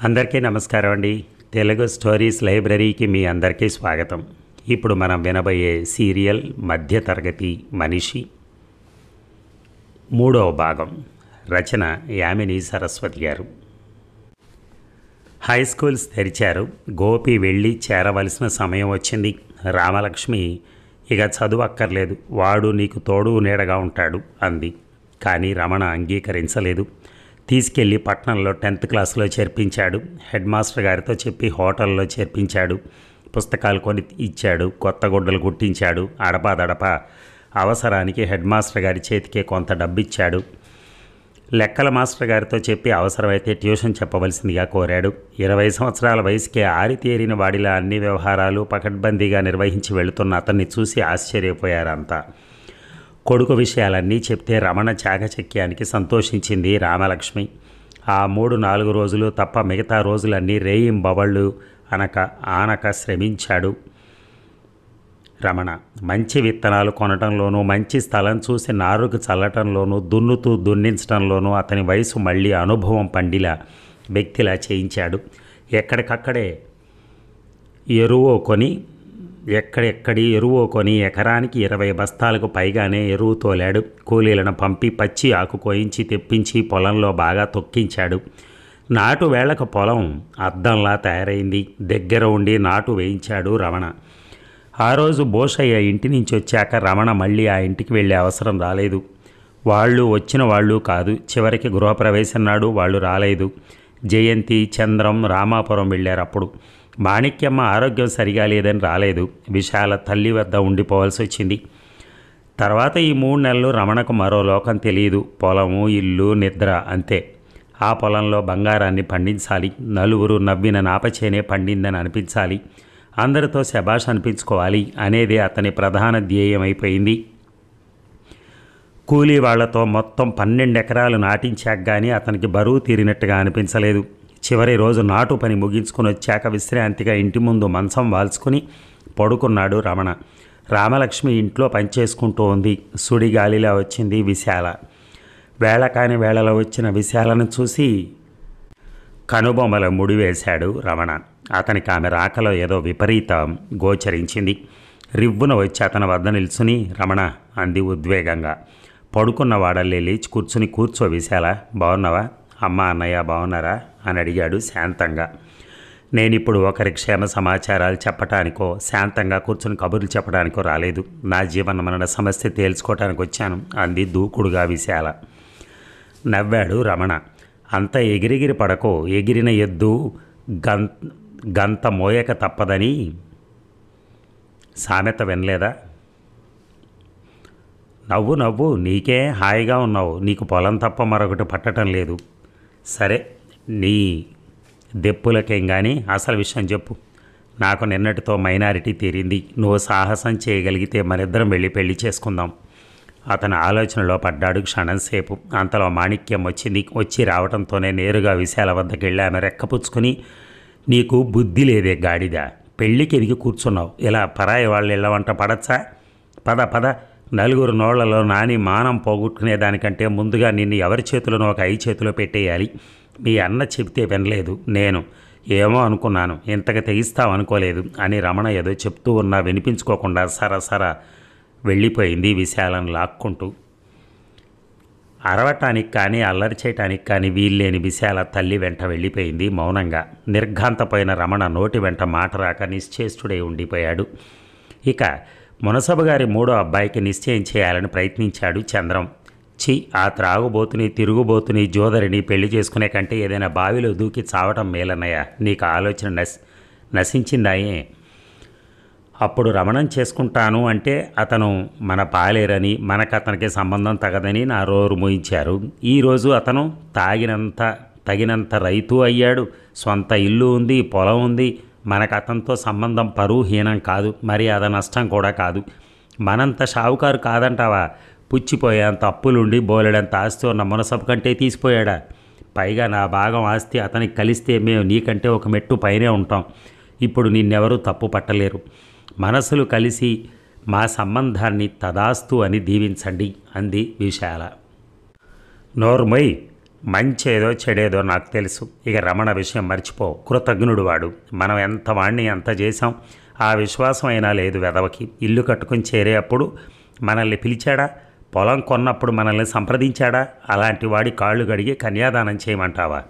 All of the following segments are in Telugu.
అందరికీ నమస్కారం అండి. తెలుగు స్టోరీస్ లైబ్రరీకి మీ అందరికీ స్వాగతం. ఇప్పుడు మనం వినబోయే సీరియల్ మధ్యతరగతి మనిషి 3వ భాగం. రచన యామిని సరస్వతి గారు. హై స్కూల్స్ తెరిచారు. గోపి వెళ్ళి చేరవలసిన సమయం వచ్చింది. రామలక్ష్మి ఇక చదువు అక్కర్లేదు, వాడు నీకు తోడు నీడగా ఉంటాడు అంది. కానీ రమణ అంగీకరించలేదు. తీసుకెళ్ళి పట్నంలో 10th క్లాస్లో చేర్పించాడు. హెడ్ మాస్టర్ గారితో చెప్పి హోటల్లో చేర్పించాడు. పుస్తకాలు కొని ఇచ్చాడు, కొత్త గుడ్డలు కుట్టించాడు. అడపాదడపా అవసరానికి హెడ్ మాస్టర్ గారి చేతికే కొంత డబ్బిచ్చాడు. లెక్కల మాస్టర్ గారితో చెప్పి అవసరమైతే ట్యూషన్ చెప్పవలసిందిగా కోరాడు. 20 సంవత్సరాల వయసుకే ఆరితేరిన వాడిలా అన్ని వ్యవహారాలు పకడ్బందీగా నిర్వహించి వెళుతున్న అతన్ని చూసి ఆశ్చర్యపోయారంతా. కొడుకు విషయాలన్నీ చెప్తే రమణ చాకచక్యానికి సంతోషించింది రామలక్ష్మి. ఆ 3-4 రోజులు తప్ప మిగతా రోజులన్నీ రేయింబవళ్ళు ఆనక శ్రమించాడు రమణ. మంచి విత్తనాలు కొనటంలోనూ, మంచి స్థలం చూసి నారుకు చల్లటంలోనూ, దున్నుతూ దున్నించడంలోనూ అతని వయసు మళ్ళీ అనుభవం పండిలా వ్యక్తిలా చేయించాడు. ఎక్కడికక్కడే ఎక్కడెక్కడి ఎరువు కొని ఎకరానికి 20 బస్తాలకు పైగానే ఎరువు తోలాడు. కూలీలను పంపి పచ్చి ఆకు కోయించి తెప్పించి పొలంలో బాగా తొక్కించాడు. నాటు వేళకు పొలం అద్దంలా తయారైంది. దగ్గర ఉండి నాటు వేయించాడు రమణ. ఆ రోజు బోషయ్య ఇంటి నుంచి వచ్చాక రమణ మళ్ళీ ఆ ఇంటికి వెళ్ళే అవసరం రాలేదు. వచ్చిన వాళ్ళు కాదు. చివరికి గృహప్రవేశం నాడు వాళ్ళు రాలేదు. జయంతి, చంద్రం రామాపురం వెళ్ళారు. అప్పుడు మాణిక్యమ్మ ఆరోగ్యం సరిగా లేదని రాలేదు. విశాల తల్లి వద్ద ఉండిపోవాల్సి వచ్చింది. తర్వాత ఈ 3 నెలలు రమణకు మరో లోకం తెలియదు. పొలము, ఇల్లు, నిద్ర అంతే. ఆ పొలంలో బంగారాన్ని పండించాలి. నలుగురు నవ్విన నాపచేనే పండిందని అనిపించాలి. అందరితో శభాష్ అనిపించుకోవాలి అనేది అతని ప్రధాన ధ్యేయమైపోయింది. కూలీ వాళ్లతో మొత్తం 12 ఎకరాలు నాటించాక కానీ అతనికి బరువు తీరినట్టుగా అనిపించలేదు. చివరి రోజు నాటు పని ముగించుకుని వచ్చాక విశ్రాంతిగా ఇంటి ముందు మంచం వాల్చుకుని పడుకున్నాడు రమణ. రామలక్ష్మి ఇంట్లో పనిచేసుకుంటూ ఉంది. సుడిగాలిలా వచ్చింది విశాల. వేళ కాని వేళలో వచ్చిన విశాలను చూసి కనుబొమ్మల ముడివేశాడు రమణ. అతనికి ఆమె రాకలో ఏదో విపరీతం గోచరించింది. రివ్వున వచ్చి అతని వద్ద నిల్చుని రమణ అంది ఉద్వేగంగా. పడుకున్న వాడల్లే లేచి కూర్చో విశాల, బాగున్నావా? అమ్మ అన్నయ్య బాగున్నారా అని అడిగాడు శాంతంగా. నేనిప్పుడు ఒకరి క్షేమ సమాచారాలు చెప్పటానికో, శాంతంగా కూర్చుని కబుర్లు చెప్పడానికో రాలేదు. నా జీవన మరణ సమస్య తేల్చుకోవటానికి వచ్చాను అంది దూకుడుగా విశాల. నవ్వాడు రమణ. అంత ఎగిరిగిరి పడకో, ఎగిరిన ఎద్దు గంత మోయక తప్పదని సామెత వినలేదా? నవ్వు నీకే హాయిగా ఉన్నావు. నీకు పొలం తప్ప మరొకటి పట్టడం లేదు. సరే, నీ దెప్పులకేం కానీ అసలు విషయం చెప్పు. నాకు నిన్నటితో మైనారిటీ తీరింది. నువ్వు సాహసం చేయగలిగితే మనిద్దరం వెళ్ళి పెళ్లి చేసుకుందాం. అతను ఆలోచనలో పడ్డాడు క్షణంసేపు. అంతలో మాణిక్యం వచ్చి రావడంతోనే నేరుగా విశాల వద్దకు వెళ్ళి ఆమె రెక్కపుచ్చుకొని, నీకు బుద్ధి లేదే గాడిద, పెళ్ళికి ఎదిగి కూర్చున్నావు. ఇలా పరాయి వాళ్ళు ఇళ్ళవంట పడచ్చా? పద నలుగురు నోళ్లలో నాని మానం పోగొట్టుకునేదానికంటే ముందుగా నిన్ను ఎవరి చేతిలోనో ఒక చేతిలో పెట్టేయాలి. మీ అన్న చెబితే వినలేదు. నేను ఏమో అనుకున్నాను, ఇంతగా తెగిస్తావనుకోలేదు అని రమణ ఏదో చెప్తూ ఉన్నా వినిపించుకోకుండా సరసర వెళ్ళిపోయింది విశాలను లాక్కుంటూ. అరవటానికి కానీ అల్లరి చేయటానికి కానీ వీల్లేని విశాల తల్లి వెంట వెళ్ళిపోయింది మౌనంగా. నిర్ఘాంతపోయిన రమణ నోటి వెంట మాట రాక నిశ్చేష్టుడై ఉండిపోయాడు. ఇక మునసబు గారి 3వ అబ్బాయికి నిశ్చయం చేయాలని ప్రయత్నించాడు చంద్రం. ఆ త్రాగుబోతుని, తిరుగుబోతుని, జోదరిని పెళ్లి చేసుకునే కంటే ఏదైనా బావిలో దూకి చావటం మేలన్నయ్య. నీకు ఆలోచన నశించిందాయే. అప్పుడు రమణం చేసుకుంటాను అంటే అతను మన పాలేరని, మనకతనికి సంబంధం తగదని నా రోరు మోయించారు. ఈరోజు అతను తగినంత రైతు అయ్యాడు. సొంత ఇల్లు ఉంది, పొలం ఉంది. మనకు అతనితో సంబంధం పరువుహీనం కాదు, మర్యాద నష్టం కూడా కాదు. మనంత షావుకారు కాదంటావా? పుచ్చిపోయేంత అప్పులుండి బోలెడంత ఆస్తి ఉన్న మునసబు కంటే తీసిపోయాడా? పైగా నా భాగం ఆస్తి అతనికి కలిస్తే మేము నీకంటే ఒక మెట్టు పైనే ఉంటాం. ఇప్పుడు నిన్నెవరూ తప్పు పట్టలేరు. మనసులు కలిసి మా సంబంధాన్ని తదాస్తు అని దీవించండి అంది విశాల. నోర్మొయ్, మంచేదో చెడేదో నాకు తెలుసు. ఇక రమణ విషయం మర్చిపో. కృతజ్ఞుడు వాడు. మనం ఎంత వాణ్ణి ఎంత చేశాం. ఆ విశ్వాసం అయినా లేదు వెధవకి. ఇల్లు కట్టుకుని చేరే అప్పుడు మనల్ని పిలిచాడా? పొలం కొన్నప్పుడు మనల్ని సంప్రదించాడా? అలాంటి వాడి కాళ్ళు గడిగి కన్యాదానం చేయమంటావా?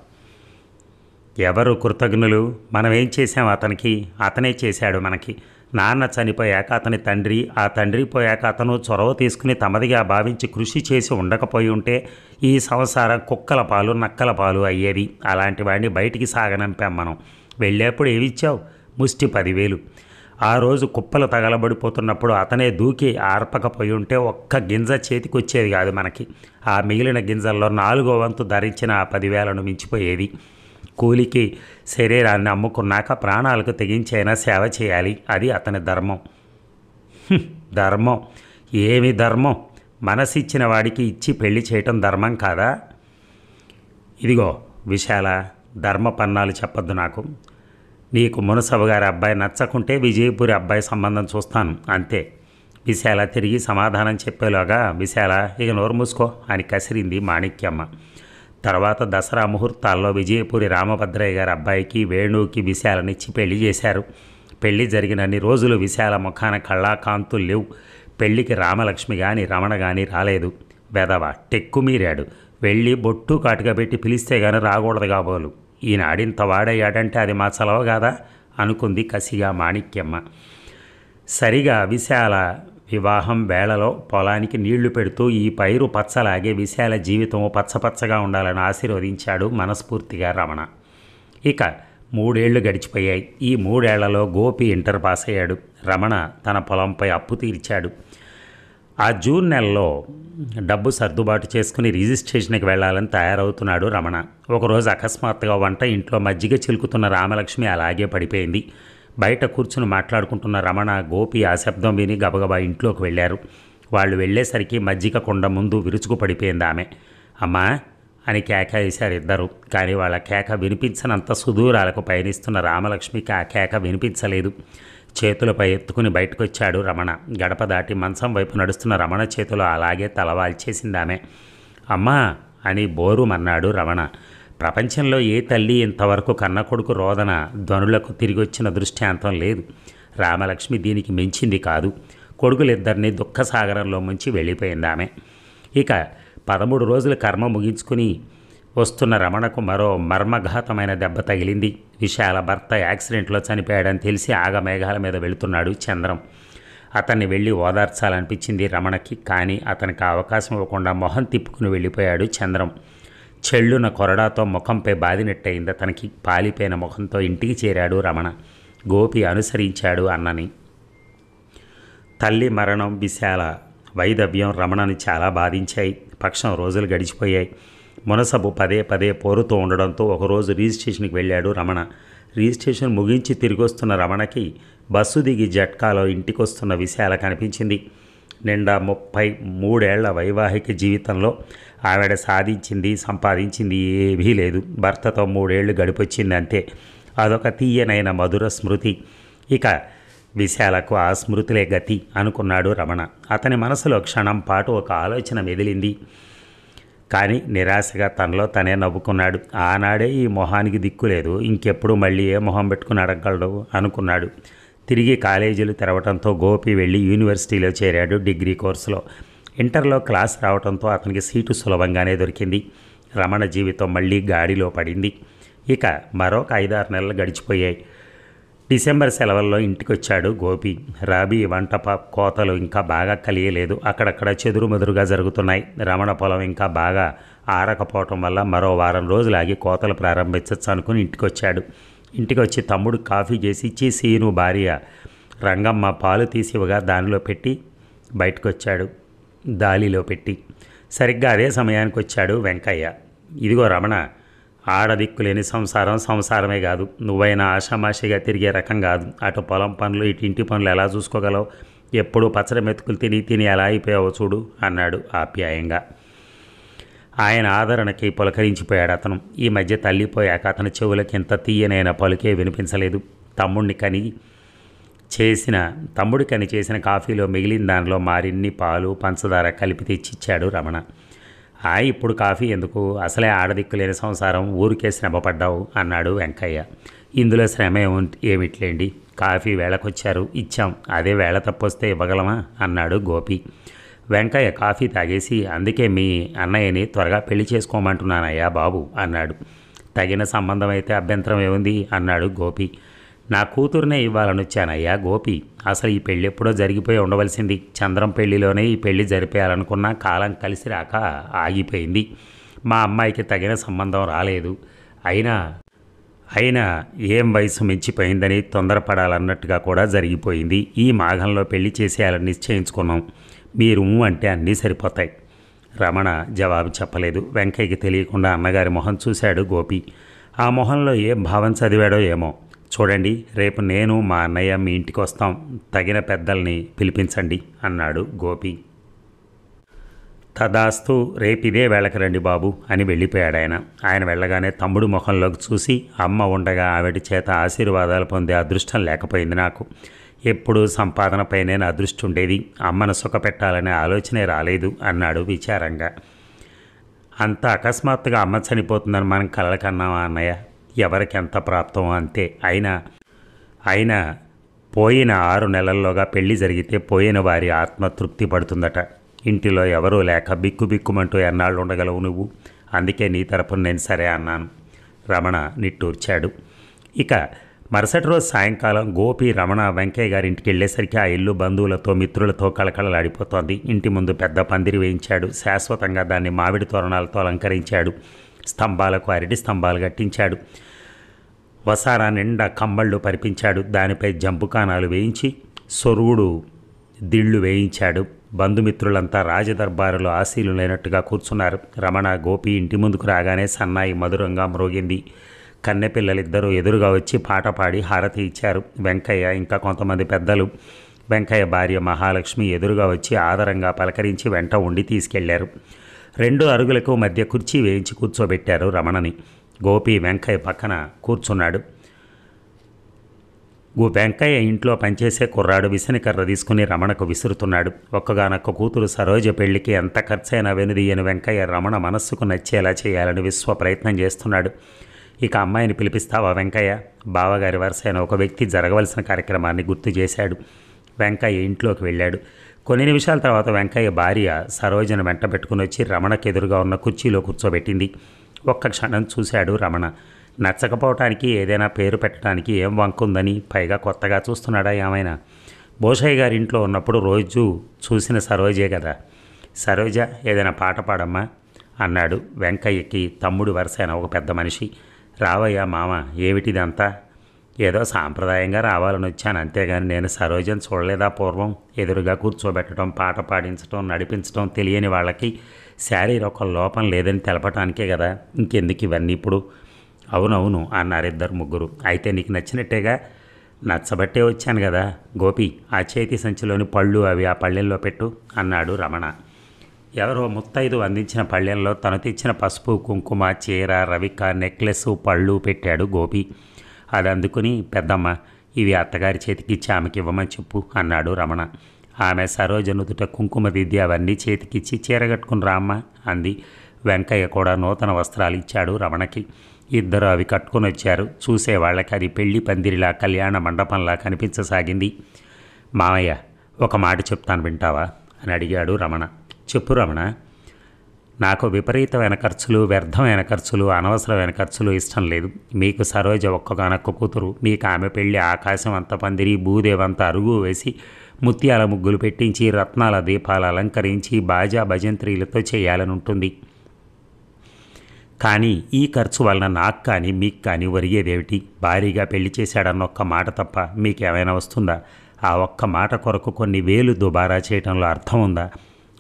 ఎవరు కృతజ్ఞులు? మనం ఏం చేశాం అతనికి? అతనే చేశాడు మనకి. నాన్న చనిపోయాక అతని తండ్రి, ఆ తండ్రి పోయాక అతను చొరవ తీసుకుని తమదిగా భావించి కృషి చేసి ఉండకపోయి ఉంటే ఈ సంసారం కుక్కల పాలు నక్కల పాలు అయ్యేది. అలాంటి వాడిని బయటికి సాగనంపాం మనం. వెళ్ళేప్పుడు ఏమిచ్చావు? ముష్టి 10,000. ఆ రోజు కుప్పలు తగలబడిపోతున్నప్పుడు అతనే దూకి ఆర్పకపోయి ఉంటే ఒక్క గింజ చేతికి వచ్చేది కాదు మనకి. ఆ మిగిలిన గింజల్లో 4వ వంతు ధరించిన ఆ 10,000ను మించిపోయేది. కూలికి శరీరాన్ని అమ్ముకున్నాక ప్రాణాలకు తెగించైనా సేవ చేయాలి. అది అతని ధర్మం. ధర్మం? ఏమి ధర్మం? మనసిచ్చిన వాడికి ఇచ్చి పెళ్లి చేయటం ధర్మం కాదా? ఇదిగో విశాల, ధర్మ పన్నాలు చెప్పొద్దు నాకు. నీకు మునసబు గారి అబ్బాయి నచ్చకుంటే విజయపురి అబ్బాయి సంబంధం చూస్తాను, అంతే. విశాల తిరిగి సమాధానం చెప్పేలోగా, విశాల ఇక నోరు మూసుకో అని కసిరింది మాణిక్యమ్మ. తర్వాత దసరా ముహూర్తాల్లో విజయపురి రామభద్రయ్య గారి అబ్బాయికి వేణుకి విశాలనిచ్చి పెళ్లి చేశారు. పెళ్లి జరిగినన్ని రోజులు విశాల ముఖాన కళ్ళాకాంతులు లేవు. పెళ్లికి రామలక్ష్మి కానీ రమణ కానీ రాలేదు. వెదవ టెక్కుమీరాడు. వెళ్ళి బొట్టు కాటుగా పెట్టి పిలిస్తే గాని రాకూడదు కాబోలు. ఈనాడింత వాడయ్యాడంటే అది మా చలవ కాదా అనుకుంది కసిగా మాణిక్యమ్మ. సరిగా విశాల వివాహం వేళలో పొలానికి నీళ్లు పెడుతూ ఈ పైరు పచ్చలాగే విశాల జీవితం పచ్చపచ్చగా ఉండాలని ఆశీర్వదించాడు మనస్ఫూర్తిగా రమణ. ఇక 3 ఏళ్లు గడిచిపోయాయి. ఈ 3 ఏళ్లలో గోపి ఇంటర్ పాస్ అయ్యాడు. రమణ తన పొలంపై అప్పు తీర్చాడు. ఆ జూన్ నెలలో డబ్బు సర్దుబాటు చేసుకుని రిజిస్ట్రేషన్కి వెళ్లాలని తయారవుతున్నాడు రమణ. ఒకరోజు అకస్మాత్తుగా వంట ఇంట్లో మజ్జిగ చిలుకుతున్న రామలక్ష్మి అలాగే పడిపోయింది. బయట కూర్చుని మాట్లాడుకుంటున్న రమణ, గోపి ఆ శబ్దం విని గబగబా ఇంట్లోకి వెళ్ళారు. వాళ్ళు వెళ్ళేసరికి మజ్జిగ కొండ ముందు విరుచుకు పడిపోయింది ఆమె. అమ్మా అని కేక వేశారు ఇద్దరు. కానీ వాళ్ళ కేక వినిపించనంత సుదూరాలకు పయనిస్తున్న రామలక్ష్మికి ఆ కేక వినిపించలేదు. చేతులపై ఎత్తుకుని బయటకొచ్చాడు రమణ. గడప దాటి మంచం వైపు నడుస్తున్న రమణ చేతిలో అలాగే తలవాల్చేసింది ఆమె. అమ్మా అని బోరుమన్నాడు రమణ. ప్రపంచంలో ఏ తల్లి ఇంతవరకు కన్న కొడుకు రోదన ధ్వనులకు తిరిగొచ్చిన దృష్టాంతం లేదు. రామలక్ష్మి దీనికి మించింది కాదు. కొడుకులిద్దరినీ దుఃఖసాగరంలో ముంచి వెళ్ళిపోయింది ఆమె. ఇక 13 రోజుల కర్మ ముగించుకుని వస్తున్న రమణకు మరో మర్మఘాతమైన దెబ్బ తగిలింది. విశాల భర్త యాక్సిడెంట్లో చనిపోయాడని తెలిసి ఆగమేఘాల మీద వెళుతున్నాడు చంద్రం. అతన్ని వెళ్ళి ఓదార్చాలనిపించింది రమణకి. కానీ అతనికి అవకాశం ఇవ్వకుండా మొహం తిప్పుకుని వెళ్ళిపోయాడు చంద్రం. చెళ్ళున కొరడాతో ముఖంపై బాదినట్టయింది అతనికి. పాలిపోయిన ముఖంతో ఇంటికి చేరాడు రమణ. గోపి అనుసరించాడు అన్నని. తల్లి మరణం, విశాల వైదవ్యం రమణని చాలా బాధించాయి. పక్షం రోజులు గడిచిపోయాయి. మునసబు పదే పదే పోరుతూ ఉండడంతో ఒకరోజు రిజిస్ట్రేషన్కి వెళ్ళాడు రమణ. రిజిస్ట్రేషన్ ముగించి తిరిగి వస్తున్న రమణకి బస్సు దిగి జట్కాలో ఇంటికొస్తున్న విశాల కనిపించింది. నిండా 33 ఏళ్ల వైవాహిక జీవితంలో ఆవిడ సాధించింది సంపాదించింది ఏమీ లేదు. భర్తతో 3 ఏళ్లు గడిపొచ్చింది అంతే. అదొక తీయనైన మధుర స్మృతి. ఇక విశాలకు ఆ స్మృతులే గతి అనుకున్నాడు రమణ. అతని మనసులో క్షణం పాటు ఒక ఆలోచన మెదిలింది. కానీ నిరాశగా తనలో తనే నవ్వుకున్నాడు. ఆనాడే ఈ మొహానికి దిక్కులేదు, ఇంకెప్పుడు మళ్ళీ ఏ మొహం పెట్టుకుని అడగగలడు అనుకున్నాడు. తిరిగి కాలేజీలు తెరవడంతో గోపి వెళ్ళి యూనివర్సిటీలో చేరాడు డిగ్రీ కోర్సులో. ఇంటర్లో క్లాస్ రావడంతో అతనికి సీటు సులభంగానే దొరికింది. రమణ జీవితం మళ్ళీ గాడిలో పడింది. ఇక మరొక 5-6 నెలలు గడిచిపోయాయి. డిసెంబర్ సెలవుల్లో ఇంటికొచ్చాడు గోపి. రాబీ వంట కోతలు ఇంకా బాగా కలియలేదు. అక్కడక్కడ చెదురుమదురుగా జరుగుతున్నాయి. రమణ పొలం ఇంకా బాగా ఆరకపోవటం వల్ల మరో వారం రోజులు ఆగి కోతలు ప్రారంభించచ్చు అనుకుని ఇంటికొచ్చాడు. ఇంటికొచ్చి తమ్ముడు కాఫీ చేసి ఇచ్చి సీను భార్య రంగమ్మ పాలు తీసివగా దానిలో పెట్టి బయటకొచ్చాడు. దాలిలో పెట్టి సరిగ్గా అదే సమయానికి వచ్చాడు వెంకయ్య. ఇదిగో రమణ, ఆడదిక్కులేని సంసారం సంసారమే కాదు. నువ్వైనా ఆషామాషిగా తిరిగే రకం కాదు. అటు పొలం పనులు ఇటు ఇంటి పనులు ఎలా చూసుకోగలవు? ఎప్పుడూ పచ్చడి మెతుకులు తిని తిని ఎలా అయిపోయావో చూడు అన్నాడు ఆప్యాయంగా. ఆయన ఆదరణకి పులకరించిపోయాడు అతను. ఈ మధ్య తల్లిపోయాక అతని చెవులకి ఎంత తీయనైన పలుకే వినిపించలేదు. తమ్ముడికని చేసిన కాఫీలో మిగిలిన దానిలో మారిన్ని పాలు పంచదార కలిపి తెచ్చిచ్చాడు రమణ. ఇప్పుడు కాఫీ ఎందుకు, అసలే ఆడదిక్కులేని సంసారం, ఊరికే శ్రమపడ్డావు అన్నాడు వెంకయ్య. ఇందులో శ్రమ ఏమిట్లేండి, కాఫీ వేళకొచ్చారు, ఇచ్చాం, అదే వేళ తప్పొస్తే ఇవ్వగలమా అన్నాడు గోపి. వెంకయ్య కాఫీ తాగేసి, అందుకే మీ అన్నయ్యని త్వరగా పెళ్లి చేసుకోమంటున్నానయ్యా బాబు అన్నాడు. తగిన సంబంధం అయితే అభ్యంతరం ఏముంది అన్నాడు గోపి. నా కూతురునే ఇవ్వాలని వచ్చానయ్యా గోపి, అసలు ఈ పెళ్ళి ఎప్పుడో జరిగిపోయి ఉండవలసింది. చంద్రం పెళ్లిలోనే ఈ పెళ్లి జరిపేయాలనుకున్న కాలం కలిసి రాక ఆగిపోయింది. మా అమ్మాయికి తగిన సంబంధం రాలేదు. అయినా అయినా ఏం వయసు మించిపోయిందని తొందరపడాలన్నట్టుగా కూడా జరిగిపోయింది. ఈ మాఘంలో పెళ్లి చేసేయాలని నిశ్చయించుకున్నాం. మీరు అంటే అన్నీ సరిపోతాయి. రమణ జవాబు చెప్పలేదు. వెంకయ్యకి తెలియకుండా అన్నగారి మొహం చూశాడు గోపి. ఆ మొహంలో ఏం భావం చదివాడో ఏమో. చూడండి, రేపు నేను మా అన్నయ్య మీ ఇంటికి వస్తాం, తగిన పెద్దల్ని పిలిపించండి అన్నాడు గోపి. తదాస్తు, రేపిదే వేళకి రండి బాబు అని వెళ్ళిపోయాడు ఆయన. ఆయన వెళ్ళగానే తమ్ముడు మొహంలోకి చూసి, అమ్మ ఉండగా ఆవిడ చేత ఆశీర్వాదాలు పొందే అదృష్టం లేకపోయింది నాకు. ఎప్పుడూ సంపాదనపైనే నా దృష్టి ఉండేది, అమ్మను సుఖపెట్టాలనే ఆలోచనే రాలేదు అన్నాడు విచారంగా. అంత అకస్మాత్తుగా అమ్మ చనిపోతుందని మనం కలలకన్నావా అన్నయ్య? ఎవరికి ఎంత ప్రాప్తం అంతే. అయినా పోయిన 6 నెలల్లోగా పెళ్లి జరిగితే పోయిన వారి ఆత్మ తృప్తి పడుతుందట. ఇంటిలో ఎవరూ లేక బిక్కుబిక్కుమంటూ ఎన్నాళ్ళు ఉండగలవు నువ్వు? అందుకే నీ తరపున నేను సరే అన్నాను. రమణ నిట్టూర్చాడు. ఇక మరుసటి రోజు సాయంకాలం గోపి రమణ వెంకయ్య గారి ఇంటికి వెళ్ళేసరికి ఆ ఇల్లు బంధువులతో మిత్రులతో కళకళలాడిపోతోంది. ఇంటి ముందు పెద్ద పందిరి వేయించాడు. శాశ్వతంగా దాన్ని మామిడి తోరణాలతో అలంకరించాడు. స్తంభాలకు అరటి స్తంభాలు కట్టించాడు. వసారా నిండా కమ్మళ్ళు పరిపించాడు. దానిపై జంపుకానాలు వేయించి సొరుగుడు దిళ్ళు వేయించాడు. బంధుమిత్రులంతా రాజదర్బారులో ఆశీలులైనట్టుగా కూర్చున్నారు. రమణ గోపి ఇంటి ముందుకు రాగానే సన్నాయి మధురంగా మ్రోగింది. కన్నెపిల్లలిద్దరూ ఎదురుగా వచ్చి పాట పాడి హారతి ఇచ్చారు. వెంకయ్య ఇంకా కొంతమంది పెద్దలు వెంకయ్య భార్య మహాలక్ష్మి ఎదురుగా వచ్చి ఆదరంగా పలకరించి వెంట ఉండి తీసుకెళ్లారు. 2 అరుగులకు మధ్య కుర్చీ వేయించి కూర్చోబెట్టారు రమణని. గోపి వెంకయ్య పక్కన కూర్చున్నాడు. వెంకయ్య ఇంట్లో పనిచేసే కుర్రాడు విసనకర్ర తీసుకుని రమణకు విసురుతున్నాడు. ఒక్కగానొక్క కూతురు సరోజ పెళ్లికి ఎంత ఖర్చైనా వెనుదీయని వెంకయ్య రమణ మనస్సుకు నచ్చేలా చేయాలని విశ్వ ప్రయత్నం చేస్తున్నాడు. ఇక అమ్మాయిని పిలిపిస్తావా వెంకయ్య? బావగారి వరుసైన ఒక వ్యక్తి జరగవలసిన కార్యక్రమాన్ని గుర్తు చేశాడు. వెంకయ్య ఇంట్లోకి వెళ్ళాడు. కొన్ని నిమిషాల తర్వాత వెంకయ్య భార్య సరోజను వెంట పెట్టుకుని వచ్చి రమణకు ఎదురుగా ఉన్న కుర్చీలో కూర్చోబెట్టింది. ఒక్క క్షణం చూశాడు రమణ. నచ్చకపోవటానికి ఏదైనా పేరు పెట్టడానికి ఏం వంకుందని, పైగా కొత్తగా చూస్తున్నాడా ఏమైనా? భూషయ్య గారి ఇంట్లో ఉన్నప్పుడు రోజు చూసిన సరోజే కదా. సరోజ, ఏదైనా పాట పాడమ్మా అన్నాడు వెంకయ్యకి తమ్ముడు వరుసైన ఒక పెద్ద మనిషి. రావయ్యా మామ, ఏమిటిదంతా? ఏదో సాంప్రదాయంగా రావాలని వచ్చాను, అంతేగాని నేను సరోజను చూడలేదా పూర్వం? ఎదురుగా కూర్చోబెట్టడం, పాట పాడించడం, నడిపించడం తెలియని వాళ్ళకి శారీరక లోపం లేదని తెలపటానికే కదా. ఇంకెందుకు ఇవన్నీ ఇప్పుడు? అవునవును అన్నారు 2-3. అయితే నీకు నచ్చినట్టేగా? నచ్చబట్టే వచ్చాను కదా. గోపి, ఆ చేతి సంచిలోని పళ్ళు అవి ఆ పళ్ళెంలో పెట్టు అన్నాడు రమణ. ఎవరో ముత్తైదు అందించిన పళ్ళెంలో తను తెచ్చిన పసుపు, కుంకుమ, చీర, రవిక, నెక్లెస్, పళ్ళు పెట్టాడు గోపి. అది అందుకుని, పెద్దమ్మ, ఇవి అత్తగారి చేతికిచ్చి ఆమెకి ఇవ్వమని చెప్పు అన్నాడు రమణ. ఆమె సరోజ నుదుట కుంకుమ దిద్ది అవన్నీ చేతికిచ్చి చీరగట్టుకుని రామ్మ అంది. వెంకయ్య కూడా నూతన వస్త్రాలు ఇచ్చాడు రమణకి. ఇద్దరు అవి కట్టుకుని వచ్చారు. చూసేవాళ్ళకి అది పెళ్లి పందిరిలా, కళ్యాణ మండపంలా కనిపించసాగింది. మామయ్య, ఒక మాట చెప్తాను, వింటావా అని అడిగాడు రమణ. చెప్పు రమణ. నాకు విపరీతమైన ఖర్చులు, వ్యర్థమైన ఖర్చులు, అనవసరమైన ఖర్చులు ఇష్టం లేదు. మీకు సరోజ ఒక్కగానొక్క కూతురు. మీకు ఆమె పెళ్లి ఆకాశం అంత పందిరి, భూదేవంత అరుగు వేసి, ముత్యాల ముగ్గులు పెట్టించి, రత్నాల దీపాలు అలంకరించి, బాజా భజంత్రీలతో చేయాలని ఉంటుంది. కానీ ఈ ఖర్చు వలన నాకు కానీ మీకు కానీ ఒరిగేదేమిటి? భారీగా పెళ్లి చేశాడన్న ఒక్క మాట తప్ప మీకేమైనా వస్తుందా? ఆ ఒక్క మాట కొరకు కొన్ని వేలు దుబారా చేయడంలో అర్థం ఉందా?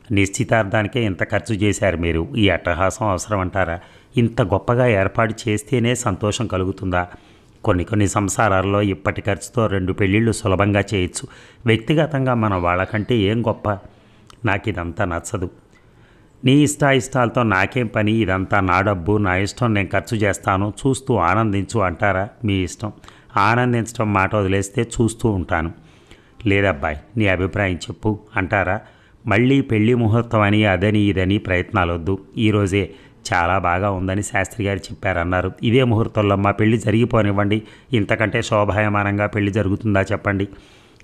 నిశ్చితార్థానికే ఇంత ఖర్చు చేశారు మీరు. ఈ అట్టహాసం అవసరం అంటారా? ఇంత గొప్పగా ఏర్పాటు చేస్తేనే సంతోషం కలుగుతుందా? కొన్ని సంసారాల్లో ఇప్పటి ఖర్చుతో 2 పెళ్ళిళ్ళు సులభంగా చేయొచ్చు. వ్యక్తిగతంగా మన వాళ్ళకంటే ఏం గొప్ప? నాకు ఇదంతా నచ్చదు. నీ ఇష్టాలతో నాకేం పని? ఇదంతా నా డబ్బు, నా ఇష్టం, నేను ఖర్చు చేస్తాను, చూస్తూ ఆనందించు అంటారా? మీ ఇష్టం. ఆనందించడం మాట వదిలేస్తే చూస్తూ ఉంటాను. లేదబ్బాయి, నీ అభిప్రాయం చెప్పు అంటారా? మళ్ళీ పెళ్లి ముహూర్తం అని అదని ఇదని ప్రయత్నాలొద్దు. ఈరోజే చాలా బాగా ఉందని శాస్త్రి గారు చెప్పారన్నారు. ఇదే ముహూర్తంలో మా పెళ్లి జరిగిపోనివ్వండి. ఇంతకంటే శోభాయమానంగా పెళ్లి జరుగుతుందా చెప్పండి.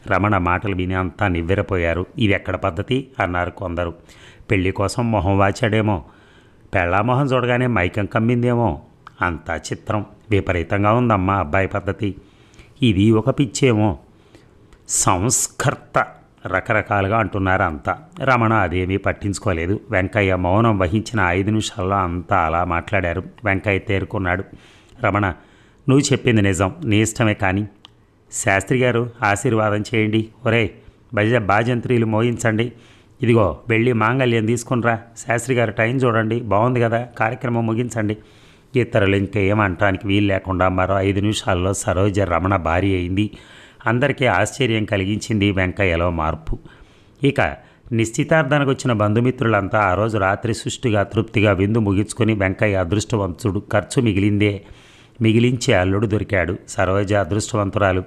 రమణ మాటలు విని అంతా నివ్వెరపోయారు. ఇది ఎక్కడ పద్ధతి అన్నారు కొందరు. పెళ్లి కోసం మొహం వాచాడేమో, పెళ్ళా మొహం చూడగానే మైకం కమ్మిందేమో. అంతా చిత్రం, విపరీతంగా ఉందమ్మా అబ్బాయి పద్ధతి. ఇది ఒక పిచ్చేమో, సంస్కర్త రకరకాలుగా అంటున్నారు అంతా. రమణ అదేమీ పట్టించుకోలేదు. వెంకయ్య మౌనం వహించిన 5 నిమిషాల్లో అంతా అలా మాట్లాడారు. వెంకయ్య తేరుకున్నాడు. రమణ, నువ్వు చెప్పింది నిజం, నీ ఇష్టమే, కానీ శాస్త్రి గారు ఆశీర్వాదం చేయండి. ఒరే బాజంత్రీలు మోయించండి. ఇదిగో వెళ్ళి మాంగళ్యం తీసుకునిరా. శాస్త్రి గారు టైం చూడండి, బాగుంది కదా, కార్యక్రమం ముగించండి. ఇతరులు ఇంకేమంటానికి వీలు లేకుండా మరో 5 నిమిషాల్లో సరోజ రమణ భార్య అయింది. అందరికీ ఆశ్చర్యం కలిగించింది వెంకయ్యలో మార్పు. ఇక నిశ్చితార్థానికి వచ్చిన బంధుమిత్రులంతా ఆ రోజు రాత్రి సుష్టిగా తృప్తిగా విందు ముగించుకొని వెంకయ్య అదృష్టవంతుడు, ఖర్చు మిగిలించే అల్లుడు దొరికాడు. సరోజ అదృష్టవంతురాలు,